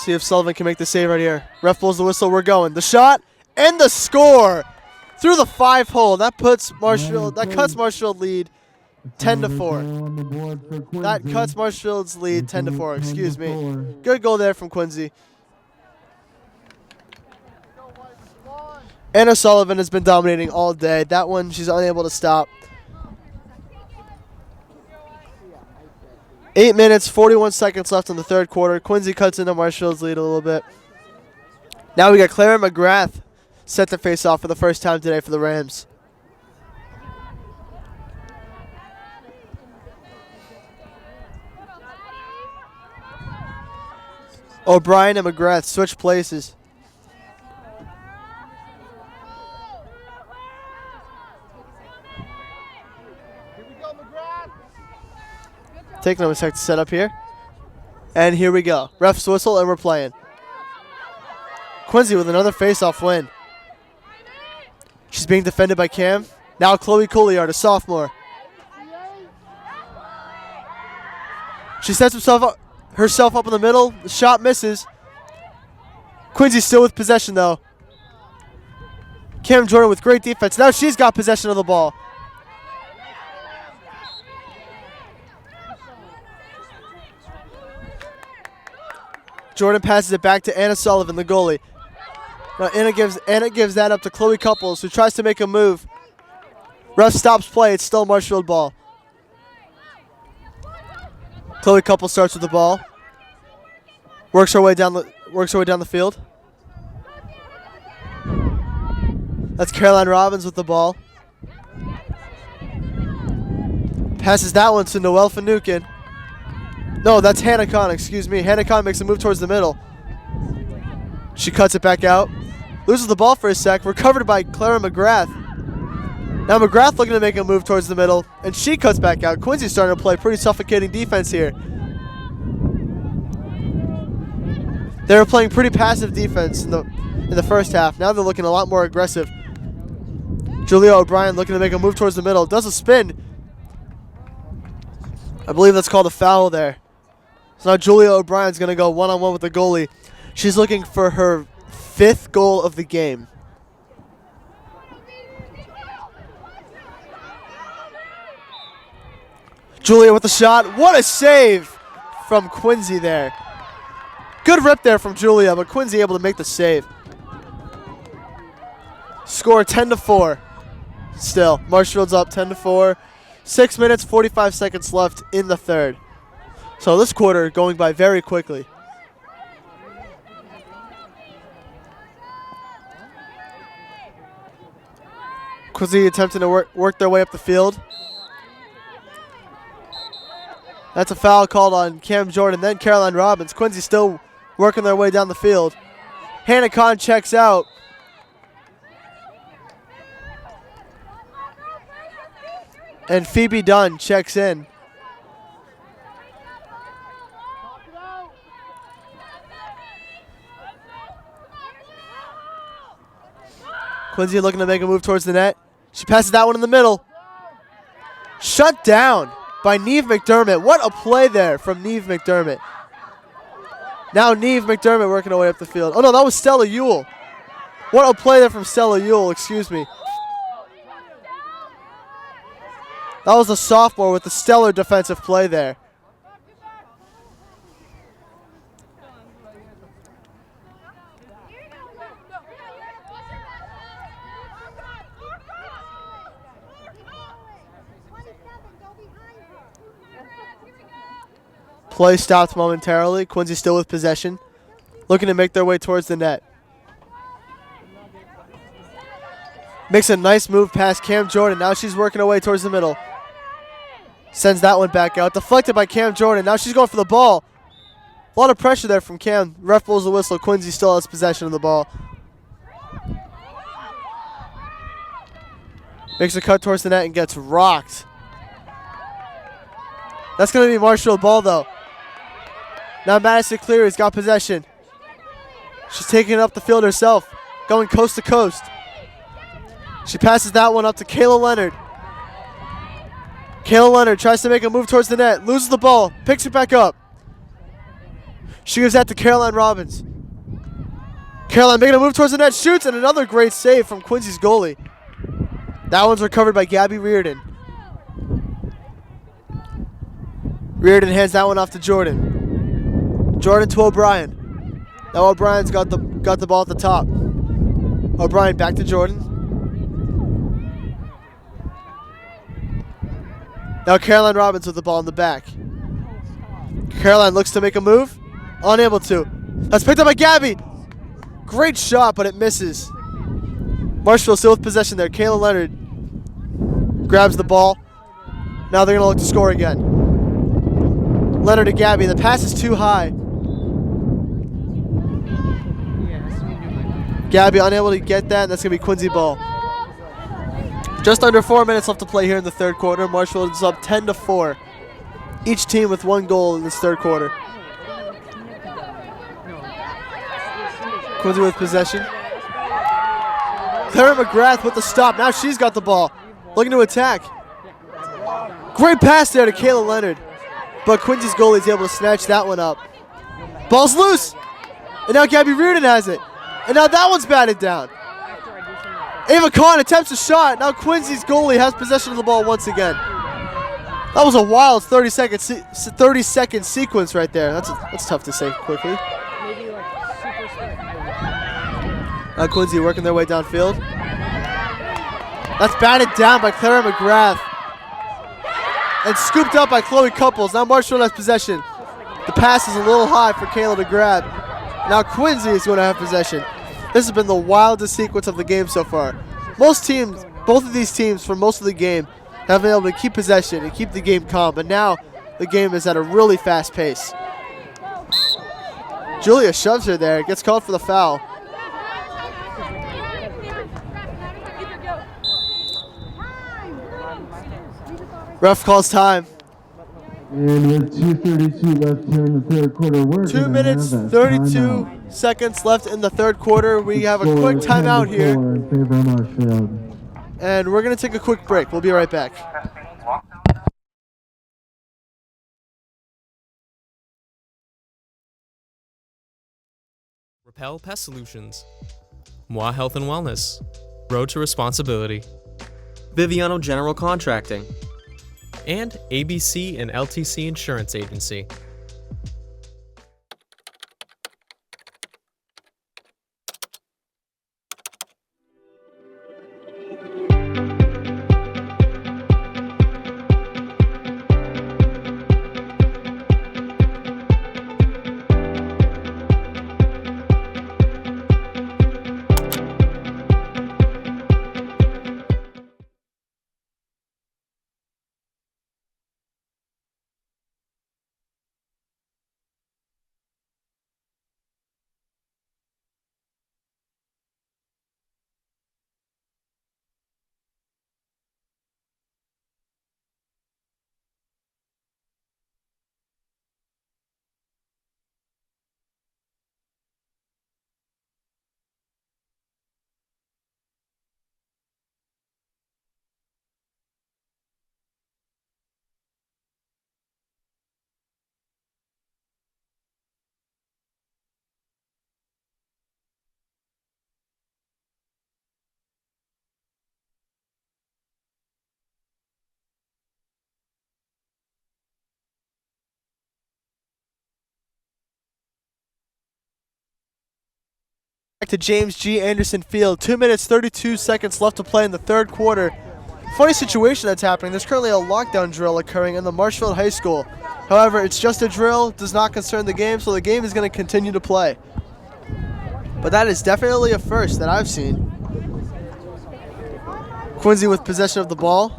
See if Sullivan can make the save right here. Ref blows the whistle. We're going. The shot and the score through the 5-hole. That puts Marshfield. That cuts Marshfield lead 10-4. That cuts Marshfield's lead 10-4. Excuse me. Good goal there from Quincy. Anna Sullivan has been dominating all day. That one she's unable to stop. 8 minutes, 41 seconds left in the third quarter. Quincy cuts into Marshfield's lead a little bit. Now we got Clara McGrath set to face off for the first time today for the Rams. O'Brien and McGrath switch places. Taking them a sec to set up here. And here we go. Ref's whistle and we're playing. Quincy with another face-off win. She's being defended by Cam. Now Chloe Couliard, a sophomore. She sets herself up in the middle. The shot misses. Quincy still with possession though. Cam Jordan with great defense. Now she's got possession of the ball. Jordan passes it back to Anna Sullivan, the goalie. Now Anna gives that up to Chloe Couples, who tries to make a move. Ref stops play. It's still Marshfield ball. Chloe Couples starts with the ball. Works her way down the field. That's Caroline Robbins with the ball. Passes that one to Noelle Finucane. No, that's Hannah Kahn, excuse me. Hannah Kahn makes a move towards the middle. She cuts it back out. Loses the ball for a sec. Recovered by Clara McGrath. Now McGrath looking to make a move towards the middle, and she cuts back out. Quincy's starting to play pretty suffocating defense here. They were playing pretty passive defense in the first half. Now they're looking a lot more aggressive. Julia O'Brien looking to make a move towards the middle. Does a spin. I believe that's called a foul there. So now Julia O'Brien's going to go one-on-one with the goalie. She's looking for her 5th goal of the game. Julia with the shot. What a save from Quincy there. Good rip there from Julia, but Quincy able to make the save. Score 10-4. Still, Marshfield's up 10-4. 6 minutes, 45 seconds left in the third. So this quarter going by very quickly. Quincy attempting to work their way up the field. That's a foul called on Cam Jordan, then Caroline Robbins. Quincy still working their way down the field. Hannah Kahn checks out. And Phoebe Dunn checks in. Quincy looking to make a move towards the net. She passes that one in the middle. Shut down by Neve McDermott. What a play there from Neve McDermott. Now Neve McDermott working her way up the field. Oh no, that was Stella Ewell. What a play there from Stella Ewell, excuse me. That was a sophomore with a stellar defensive play there. Play stopped momentarily. Quincy still with possession, looking to make their way towards the net. Makes a nice move past Cam Jordan. Now she's working her way towards the middle. Sends that one back out. Deflected by Cam Jordan. Now she's going for the ball. A lot of pressure there from Cam. Ref blows the whistle. Quincy still has possession of the ball. Makes a cut towards the net and gets rocked. That's going to be Marshfield ball though. Now Madison Cleary's got possession. She's taking it up the field herself. Going coast to coast. She passes that one up to Kayla Leonard. Kayla Leonard tries to make a move towards the net. Loses the ball. Picks it back up. She gives that to Caroline Robbins. Caroline making a move towards the net, shoots, and another great save from Quincy's goalie. That one's recovered by Gabby Reardon. Reardon hands that one off to Jordan. Jordan to O'Brien. Now O'Brien's got the ball at the top. O'Brien back to Jordan. Now Caroline Robbins with the ball in the back. Caroline looks to make a move. Unable to. That's picked up by Gabby. Great shot, but it misses. Marshfield still with possession there. Kayla Leonard grabs the ball. Now they're going to look to score again. Leonard to Gabby. The pass is too high. Gabby unable to get that, and that's going to be Quincy ball. Just under 4 minutes left to play here in the third quarter. Marshfield is up 10-4. Each team with 1 goal in this third quarter. Quincy with possession. Clara McGrath with the stop. Now she's got the ball. Looking to attack. Great pass there to Kayla Leonard. But Quincy's goalie is able to snatch that one up. Ball's loose. And now Gabby Reardon has it. And now that one's batted down. Ava Kahn attempts a shot. Now Quincy's goalie has possession of the ball once again. That was a wild 30-second sequence right there. That's tough to say quickly. Now Quincy working their way downfield. That's batted down by Clara McGrath. And scooped up by Chloe Couples. Now Marshfield has possession. The pass is a little high for Kayla to grab. Now Quincy is going to have possession. This has been the wildest sequence of the game so far. Most teams, both of these teams for most of the game, have been able to keep possession and keep the game calm. But now the game is at a really fast pace. Julia shoves her there. Gets called for the foul. Ref calls time. And with 2:32 left here in the third quarter, we're 2 minutes, 32 seconds left in the third quarter. We have a quick timeout here. In favor of Marshfield. And we're going to take a quick break. We'll be right back. Repel Pest Solutions. Moi Health and Wellness. Road to Responsibility. Biviano General Contracting. And ABC and LTC Insurance Agency. Back to James G. Anderson Field. 2 minutes, 32 seconds left to play in the third quarter. Funny situation that's happening. There's currently a lockdown drill occurring in the Marshfield High School. However, it's just a drill, does not concern the game, so the game is going to continue to play. But that is definitely a first that I've seen. Quincy with possession of the ball.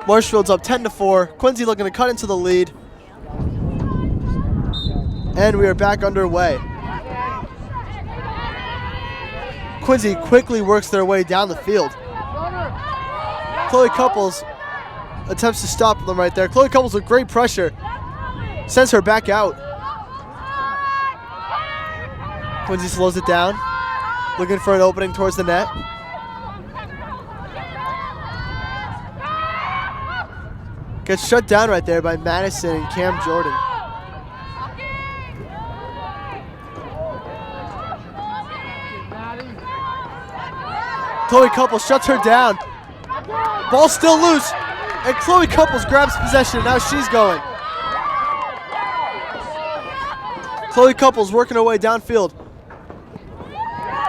Marshfield's up 10-4. Quincy looking to cut into the lead. And we are back underway. Quincy quickly works their way down the field. Chloe Couples attempts to stop them right there. Chloe Couples with great pressure sends her back out. Quincy slows it down, looking for an opening towards the net. Gets shut down right there by Madison and Cam Jordan. Chloe Couples shuts her down. Ball still loose. And Chloe Couples grabs possession. Now she's going. Chloe Couples working her way downfield.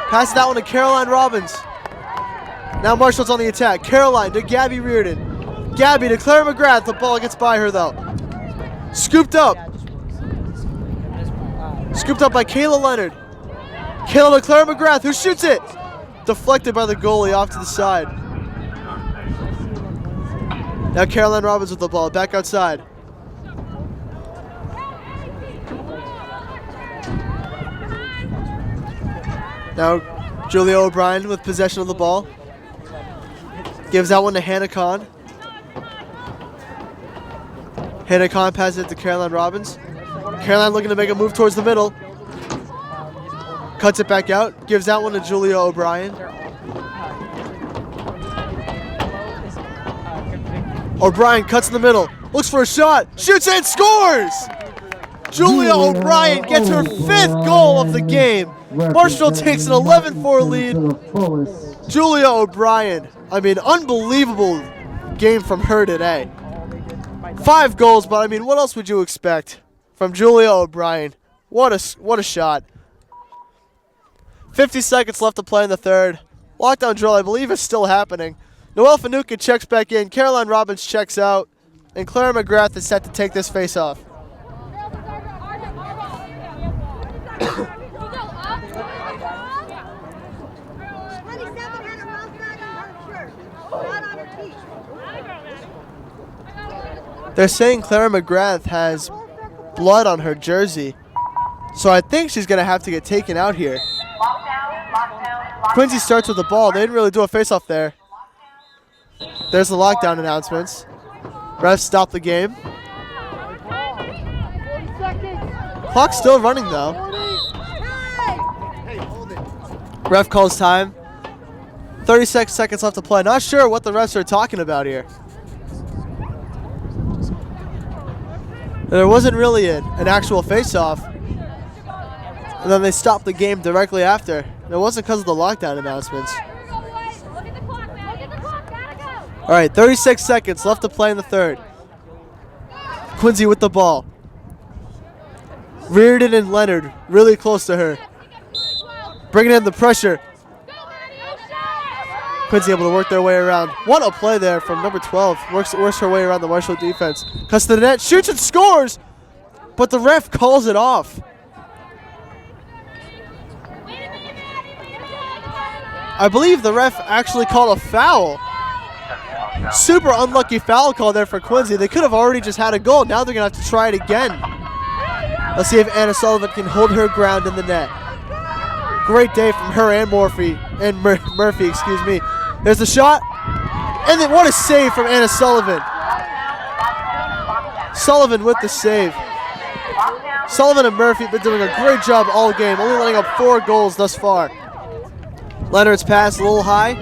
Passes that one to Caroline Robbins. Now Marshall's on the attack. Caroline to Gabby Reardon. Gabby to Claire McGrath. The ball gets by her though. Scooped up. Scooped up by Kayla Leonard. Kayla to Claire McGrath, who shoots it. Deflected by the goalie off to the side. Now Caroline Robbins with the ball, back outside. Now Julia O'Brien with possession of the ball. Gives that one to Hannah Kahn. Hannah Kahn passes it to Caroline Robbins. Caroline looking to make a move towards the middle. Cuts it back out. Gives that one to Julia O'Brien. O'Brien cuts in the middle. Looks for a shot. Shoots and scores! Julia O'Brien gets her 5th goal of the game. Marshfield takes an 11-4 lead. Julia O'Brien. I mean, unbelievable game from her today. 5 goals, but I mean, what else would you expect from Julia O'Brien? What a shot. 50 seconds left to play in the third. Lockdown drill, I believe, is still happening. Noelle Fanuka checks back in. Caroline Robbins checks out. And Claire McGrath is set to take this face off. They're saying Claire McGrath has blood on her jersey. So I think she's going to have to get taken out here. Quincy starts with the ball. They didn't really do a face-off there. There's the lockdown announcements. Refs stop the game. Clock's still running though. Ref calls time. 36 seconds left to play. Not sure what the refs are talking about here. There wasn't really an actual face-off. And then they stopped the game directly after. And it wasn't because of the lockdown announcements. All right, 36 seconds left to play in the third. Quincy with the ball. Reardon and Leonard really close to her. Bringing in the pressure. Quincy able to work their way around. What a play there from number 12. Works her way around the Marshall defense. Cuts to the net, shoots and scores! But the ref calls it off. I believe the ref actually called a foul. Super unlucky foul call there for Quincy. They could have already just had a goal. Now they're going to have to try it again. Let's see if Anna Sullivan can hold her ground in the net. Great day from her and Murphy. Excuse me. There's the shot. And then what a save from Anna Sullivan. Sullivan with the save. Sullivan and Murphy have been doing a great job all game, only letting up 4 goals thus far. Leonard's pass a little high.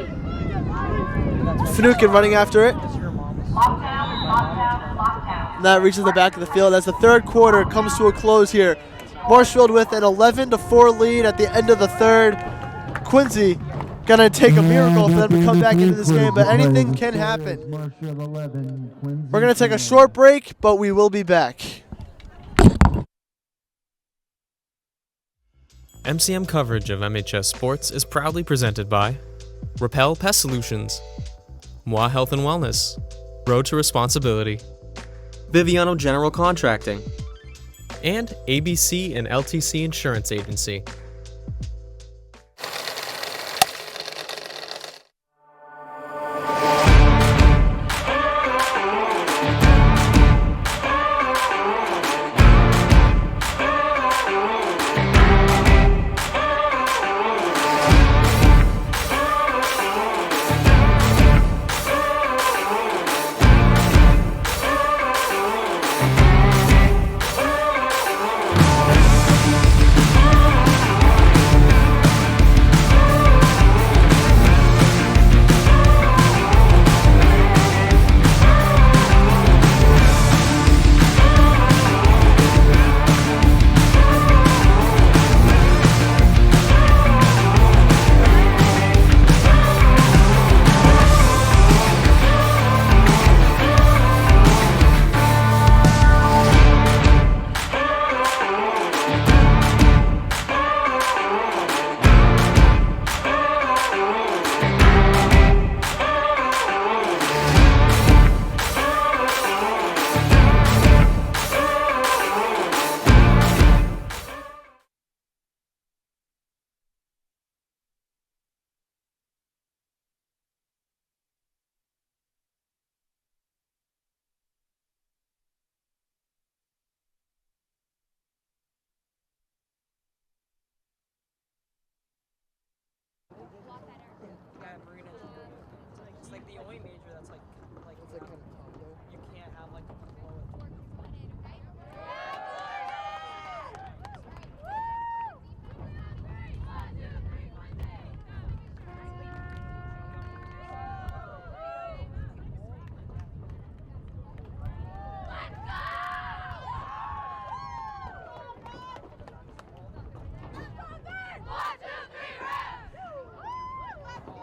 Fanukin running after it. And that reaches the back of the field as the third quarter comes to a close here. Marshfield with an 11-4 lead at the end of the third. Quincy gonna take a miracle for them to come back into this game, but anything can happen. We're gonna take a short break, but we will be back. MCM coverage of MHS Sports is proudly presented by Repel Pest Solutions, Moi Health and Wellness, Road to Responsibility, Biviano General Contracting, and ABC and LTC Insurance Agency.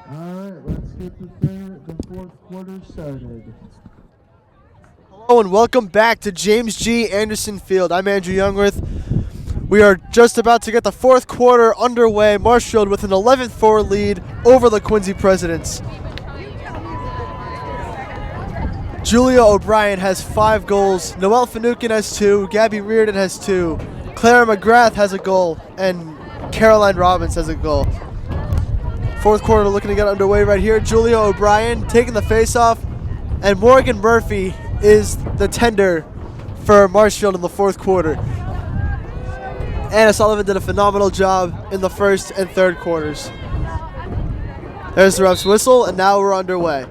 Alright, let's get the fourth quarter started. Hello and welcome back to James G. Anderson Field. I'm Andrew Youngworth. We are just about to get the fourth quarter underway. Marshfield with an 11-4 lead over the Quincy Presidents. Julia O'Brien has 5 goals. Noelle Finucane has 2. Gabby Reardon has 2. Clara McGrath has a goal. And Caroline Robbins has a goal. Fourth quarter looking to get underway right here. Julia O'Brien taking the face-off. And Morgan Murphy is the tender for Marshfield in the fourth quarter. Anna Sullivan did a phenomenal job in the first and third quarters. There's the ref's whistle, and now we're underway.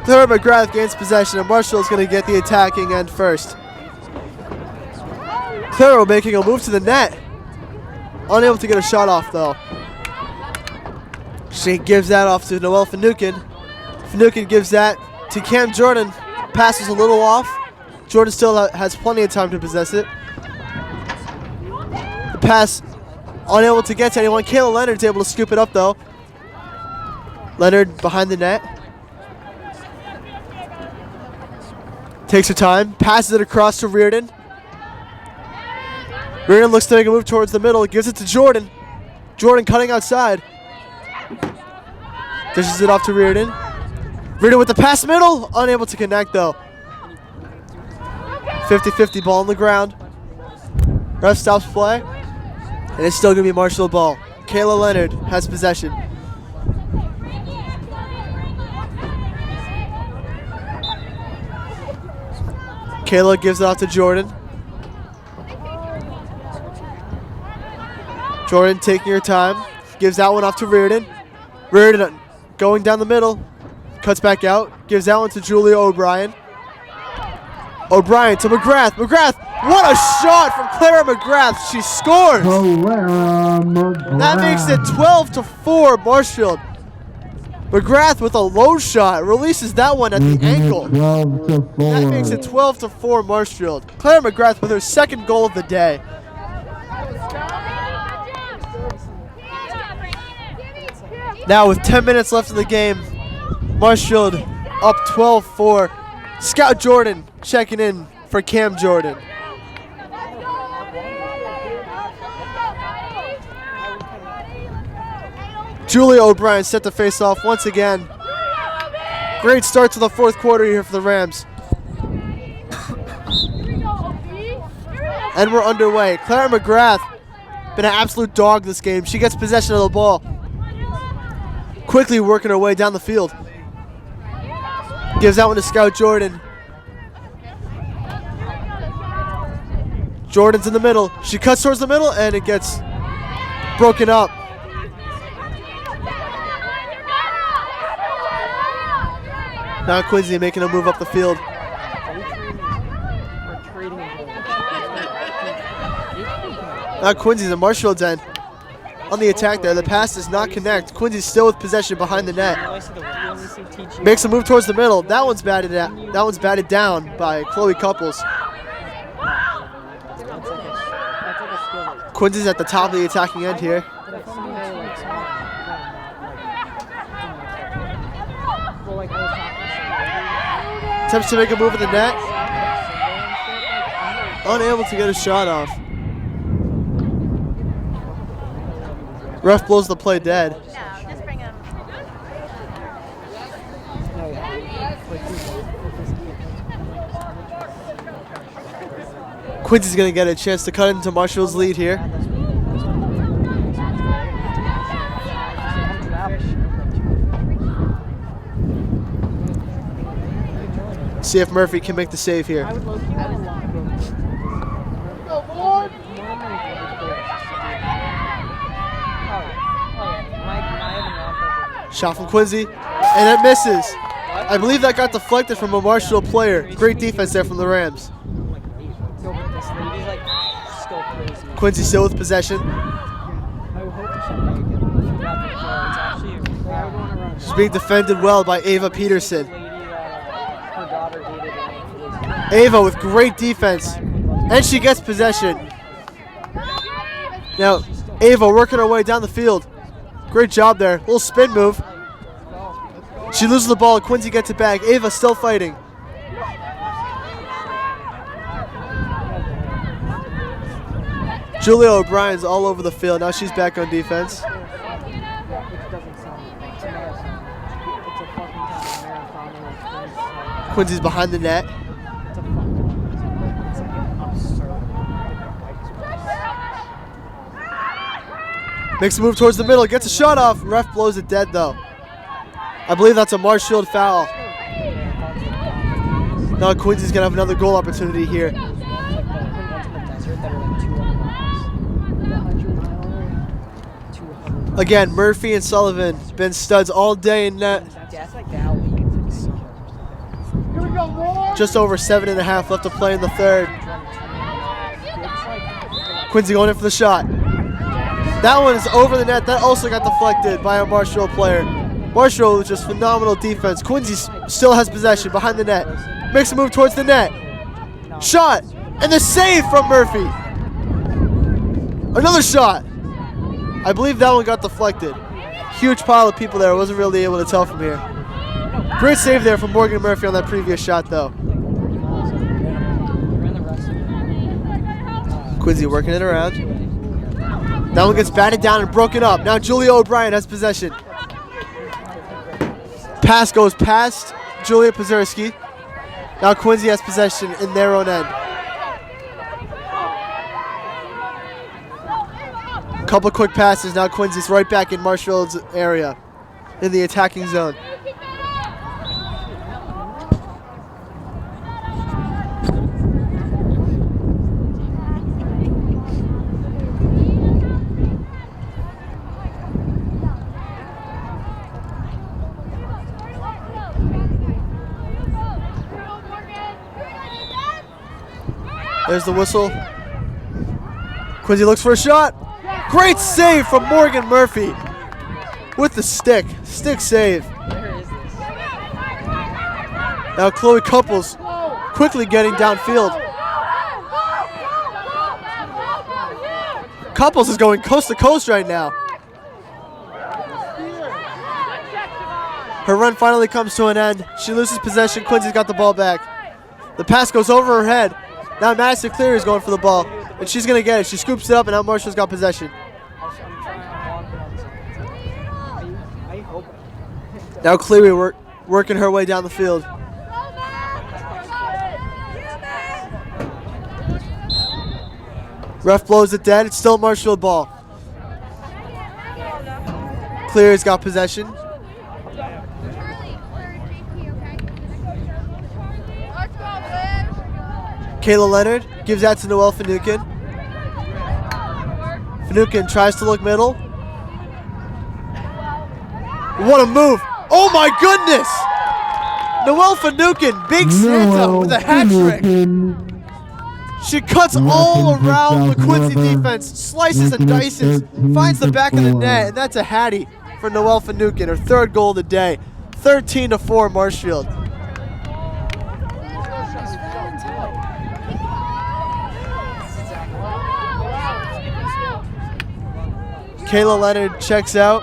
Clara McGrath gains possession, and Marshfield's going to get the attacking end first. Clara making a move to the net. Unable to get a shot off, though. She gives that off to Noelle Finucane. Finucane gives that to Cam Jordan. Passes a little off. Jordan still has plenty of time to possess it. The pass unable to get to anyone. Kayla Leonard's able to scoop it up, though. Leonard behind the net. Takes her time. Passes it across to Reardon. Reardon looks to make a move towards the middle. Gives it to Jordan. Jordan cutting outside. Dishes it off to Reardon. Reardon with the pass middle. Unable to connect, though. 50-50 ball on the ground. Ref stops play. And it's still going to be Marshfield ball. Kayla Leonard has possession. Kayla gives it off to Jordan. Jordan taking her time. Gives that one off to Reardon. Reardon going down the middle. Cuts back out. Gives that one to Julia O'Brien. O'Brien to McGrath. McGrath, what a shot from Clara McGrath. She scores. Clara McGrath. That makes it 12-4 Marshfield. McGrath with a low shot releases that one at the ankle. That makes it 12-4 Marshfield. Clara McGrath with her second goal of the day. Now with 10 minutes left in the game, Marshfield up 12-4. Scout Jordan checking in for Cam Jordan. Julia O'Brien set to face off once again. Great start to the fourth quarter here for the Rams. And we're underway. Clara McGrath, been an absolute dog this game. She gets possession of the ball. Quickly working her way down the field. Gives that one to Scout Jordan. Jordan's in the middle. She cuts towards the middle and it gets broken up. Now Quincy making a move up the field. Now Quincy's in Marshfield's end. On the attack there, the pass does not connect. Quincy's still with possession behind the net. Makes a move towards the middle. That one's batted down by Chloe Couples. Quincy's at the top of the attacking end here. Attempts to make a move in the net. Unable to get a shot off. Ref blows the play dead. No, just bring him. Quincy's going to get a chance to cut into Marshfield's lead here. See if Murphy can make the save here. Shot from Quincy, and it misses. I believe that got deflected from a Marshfield player. Great defense there from the Rams. Quincy still with possession. She's being defended well by Ava Peterson. Ava with great defense, and she gets possession. Now, Ava working her way down the field. Great job there. Little spin move. She loses the ball. Quincy gets it back. Ava still fighting. Julia O'Brien's all over the field. Now she's back on defense. Quincy's behind the net. Makes a move towards the middle. Gets a shot off. Ref blows it dead, though. I believe that's a Marshfield foul. Now Quincy's going to have another goal opportunity here. Again, Murphy and Sullivan been studs all day in net. Just over 7.5 left to play in the third. Quincy going in for the shot. That one is over the net. That also got deflected by a Marshfield player. Marshfield with just phenomenal defense. Quincy still has possession behind the net. Makes a move towards the net. Shot. And the save from Murphy. Another shot. I believe that one got deflected. Huge pile of people there. I wasn't really able to tell from here. Great save there from Morgan Murphy on that previous shot, though. Quincy working it around. That one gets batted down and broken up. Now Julia O'Brien has possession. Pass goes past Julia Pazerski. Now Quincy has possession in their own end. Couple quick passes. Now Quincy's right back in Marshfield's area in the attacking zone. There's the whistle. Quincy looks for a shot. Great save from Morgan Murphy with the stick. Stick save. Now Chloe Couples quickly getting downfield. Couples is going coast to coast right now. Her run finally comes to an end. She loses possession. Quincy's got the ball back. The pass goes over her head. Now Madison Cleary is going for the ball, and she's going to get it. She scoops it up, and now Marshall's got possession. Now Cleary working her way down the field. Ref blows it dead. It's still Marshfield ball. Cleary's got possession. Kayla Leonard gives that to Noelle Finucane. Finucane tries to look middle. What a move. Oh my goodness! Noelle Finucane, big Santa with a hat trick. She cuts all around the Quincy defense, slices and dices, finds the back of the net, and that's a hattie for Noelle Finucane, her third goal of the day. 13-4 Marshfield. Kayla Leonard checks out.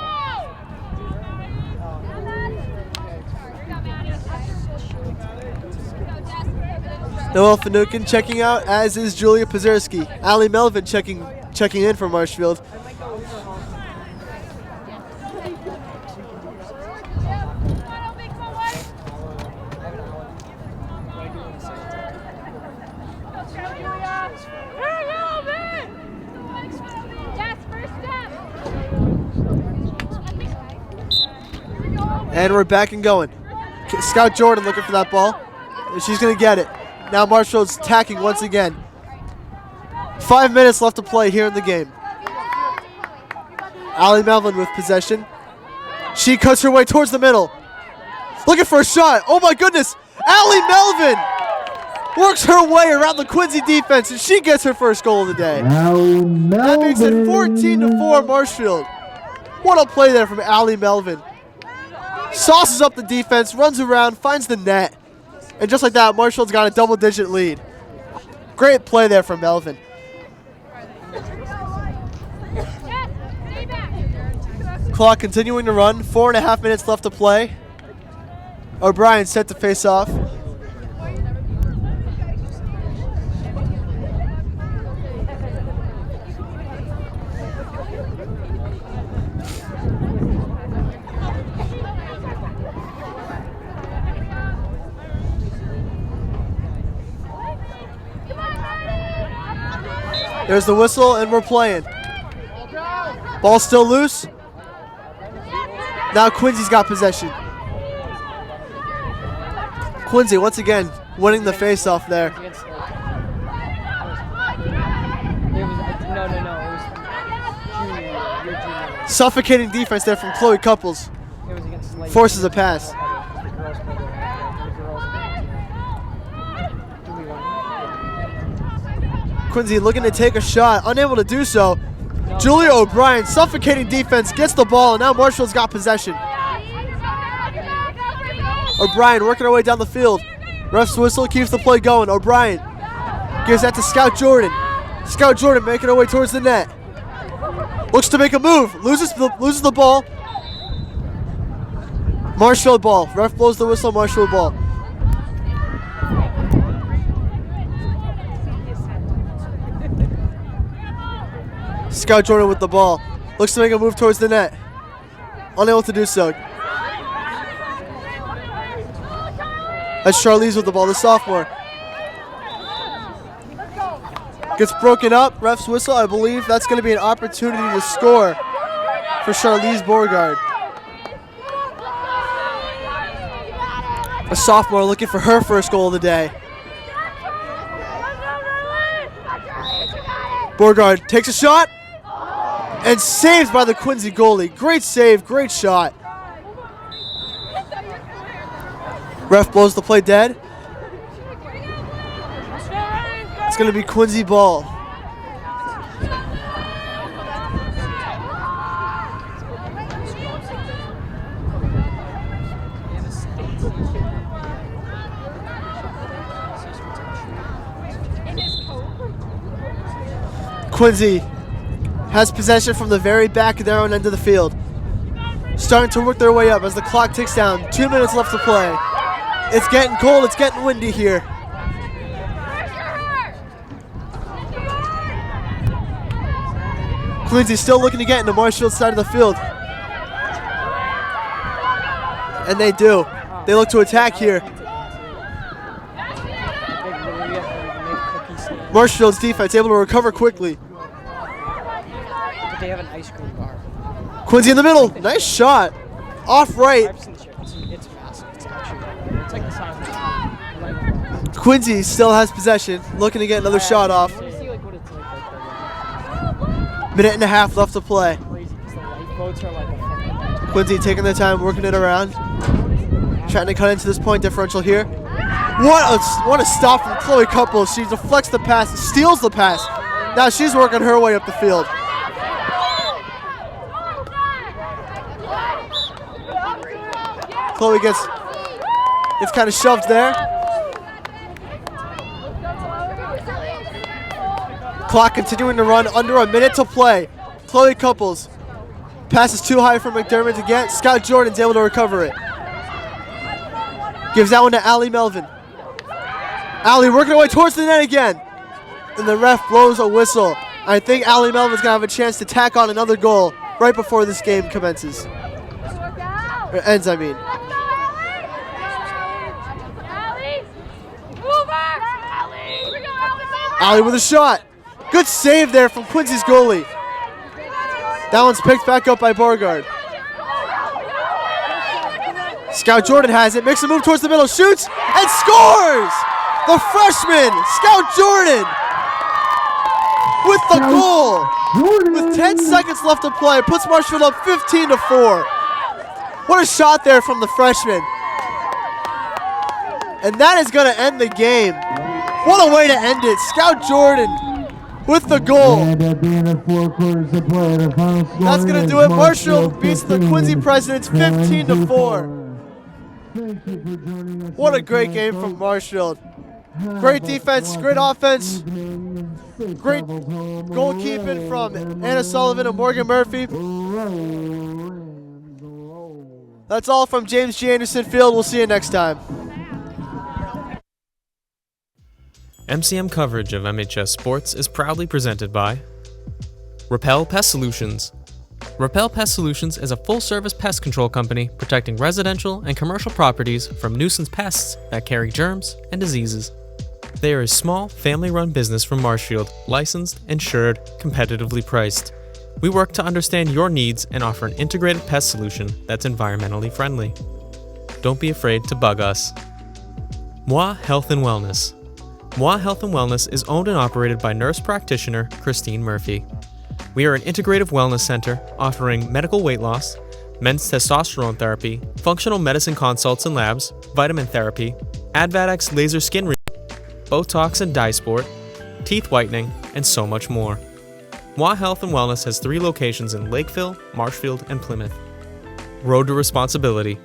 Noelle Finucane checking out, as is Julia Pazerski. Allie Melvin checking in for Marshfield. And we're back and going. Scout Jordan looking for that ball. And she's going to get it. Now Marshfield's attacking once again. 5 minutes left to play here in the game. Allie Melvin with possession. She cuts her way towards the middle. Looking for a shot. Oh my goodness. Allie Melvin works her way around the Quincy defense, and she gets her first goal of the day. That makes it 14-4 Marshfield. What a play there from Allie Melvin. Sauces up the defense, runs around, finds the net. And just like that, Marshfield's got a double-digit lead. Great play there from Melvin. Clock continuing to run. 4.5 minutes left to play. O'Brien set to face off. There's the whistle, and we're playing. Ball still loose. Now Quincy's got possession. Quincy once again winning the face-off there. No. It was junior. Suffocating defense there from Chloe Couples. It was against Slade. Forces a pass. Quincy looking to take a shot, unable to do so. Julia O'Brien, suffocating defense, gets the ball, and now Marshfield's got possession. O'Brien working her way down the field. Ref's whistle keeps the play going. O'Brien gives that to Scout Jordan. Scout Jordan making her way towards the net. Looks to make a move, loses the ball. Marshfield ball. Ref blows the whistle, Marshfield ball. Scout Jordan with the ball. Looks to make a move towards the net. Unable to do so. That's Charlize with the ball, the sophomore. Gets broken up, ref's whistle. I believe that's going to be an opportunity to score for Charlize Beauregard. A sophomore looking for her first goal of the day. Beauregard takes a shot and saved by the Quincy goalie. Great save, great shot. Ref blows the play dead. It's going to be Quincy ball. Quincy has possession from the very back of their own end of the field. Starting to work their way up as the clock ticks down. 2 minutes left to play. It's getting cold, it's getting windy here. Quincy still looking to get into Marshfield's side of the field. And they do. They look to attack here. Marshfield's defense able to recover quickly. But they have an ice cream bar. Quincy in the middle. Nice shot. Off right. It's massive. It's actually, it's like the size of Quincy still has possession. Looking to get another shot off. See like what it's like Minute and a half left to play. crazy because the lifeboats are like a fucking Quincy taking their time, working it around. Trying to cut into this point differential here. What a stop from Chloe Couples. She deflects the pass, steals the pass. Now she's working her way up the field. Chloe gets kind of shoved there. Clock continuing to run, under a minute to play. Chloe Couples passes too high for McDermott to get. Scott Jordan's able to recover it. Gives that one to Allie Melvin. Allie working her way towards the net again. And the ref blows a whistle. I think Allie Melvin's going to have a chance to tack on another goal right before this game commences. Or ends, I mean. Allie with a shot. Good save there from Quincy's goalie. That one's picked back up by Beauregard. Scout Jordan has it, makes a move towards the middle, shoots, and scores! The freshman, Scout Jordan, with the goal. With 10 seconds left to play, puts Marshfield up 15-4. What a shot there from the freshman. And that is going to end the game. What a way to end it. Scout Jordan with the goal. And at the end of 4 quarters of play, the final score That's going to is do it. Marshfield beats the 15, Quincy Presidents 15-4. Thank you for joining us. What a great game from Marshfield. Great defense, great offense, great goalkeeping from Anna Sullivan and Morgan Murphy. Rams roll. That's all from James G. Anderson Field. We'll see you next time. MCM coverage of MHS Sports is proudly presented by Repel Pest Solutions. Repel Pest Solutions is a full-service pest control company protecting residential and commercial properties from nuisance pests that carry germs and diseases. They are a small, family-run business from Marshfield, licensed, insured, competitively priced. We work to understand your needs and offer an integrated pest solution that's environmentally friendly. Don't be afraid to bug us. Moi Health and Wellness. Moi Health and Wellness is owned and operated by nurse practitioner Christine Murphy. We are an integrative wellness center offering medical weight loss, men's testosterone therapy, functional medicine consults and labs, vitamin therapy, Advadex laser skin Botox and dye sport, teeth whitening, and so much more. Moi Health and Wellness has 3 locations in Lakeville, Marshfield, and Plymouth. Road to Responsibility.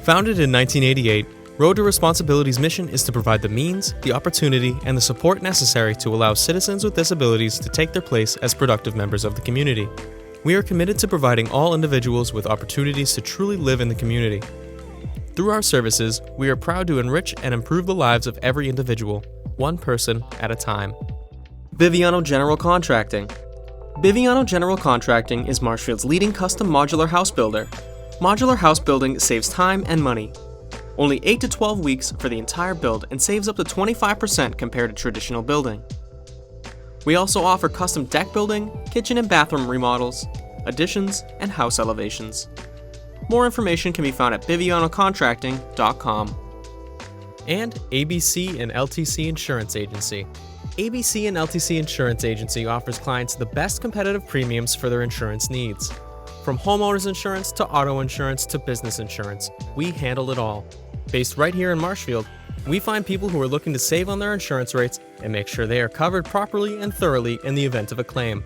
Founded in 1988, Road to Responsibility's mission is to provide the means, the opportunity, and the support necessary to allow citizens with disabilities to take their place as productive members of the community. We are committed to providing all individuals with opportunities to truly live in the community. Through our services, we are proud to enrich and improve the lives of every individual, one person at a time. Biviano General Contracting. Biviano General Contracting is Marshfield's leading custom modular house builder. Modular house building saves time and money. Only 8 to 12 weeks for the entire build and saves up to 25% compared to traditional building. We also offer custom deck building, kitchen and bathroom remodels, additions, and house elevations. More information can be found at bivianocontracting.com. And ABC and LTC Insurance Agency. ABC and LTC Insurance Agency offers clients the best competitive premiums for their insurance needs. From homeowners insurance to auto insurance to business insurance, we handle it all. Based right here in Marshfield, we find people who are looking to save on their insurance rates and make sure they are covered properly and thoroughly in the event of a claim.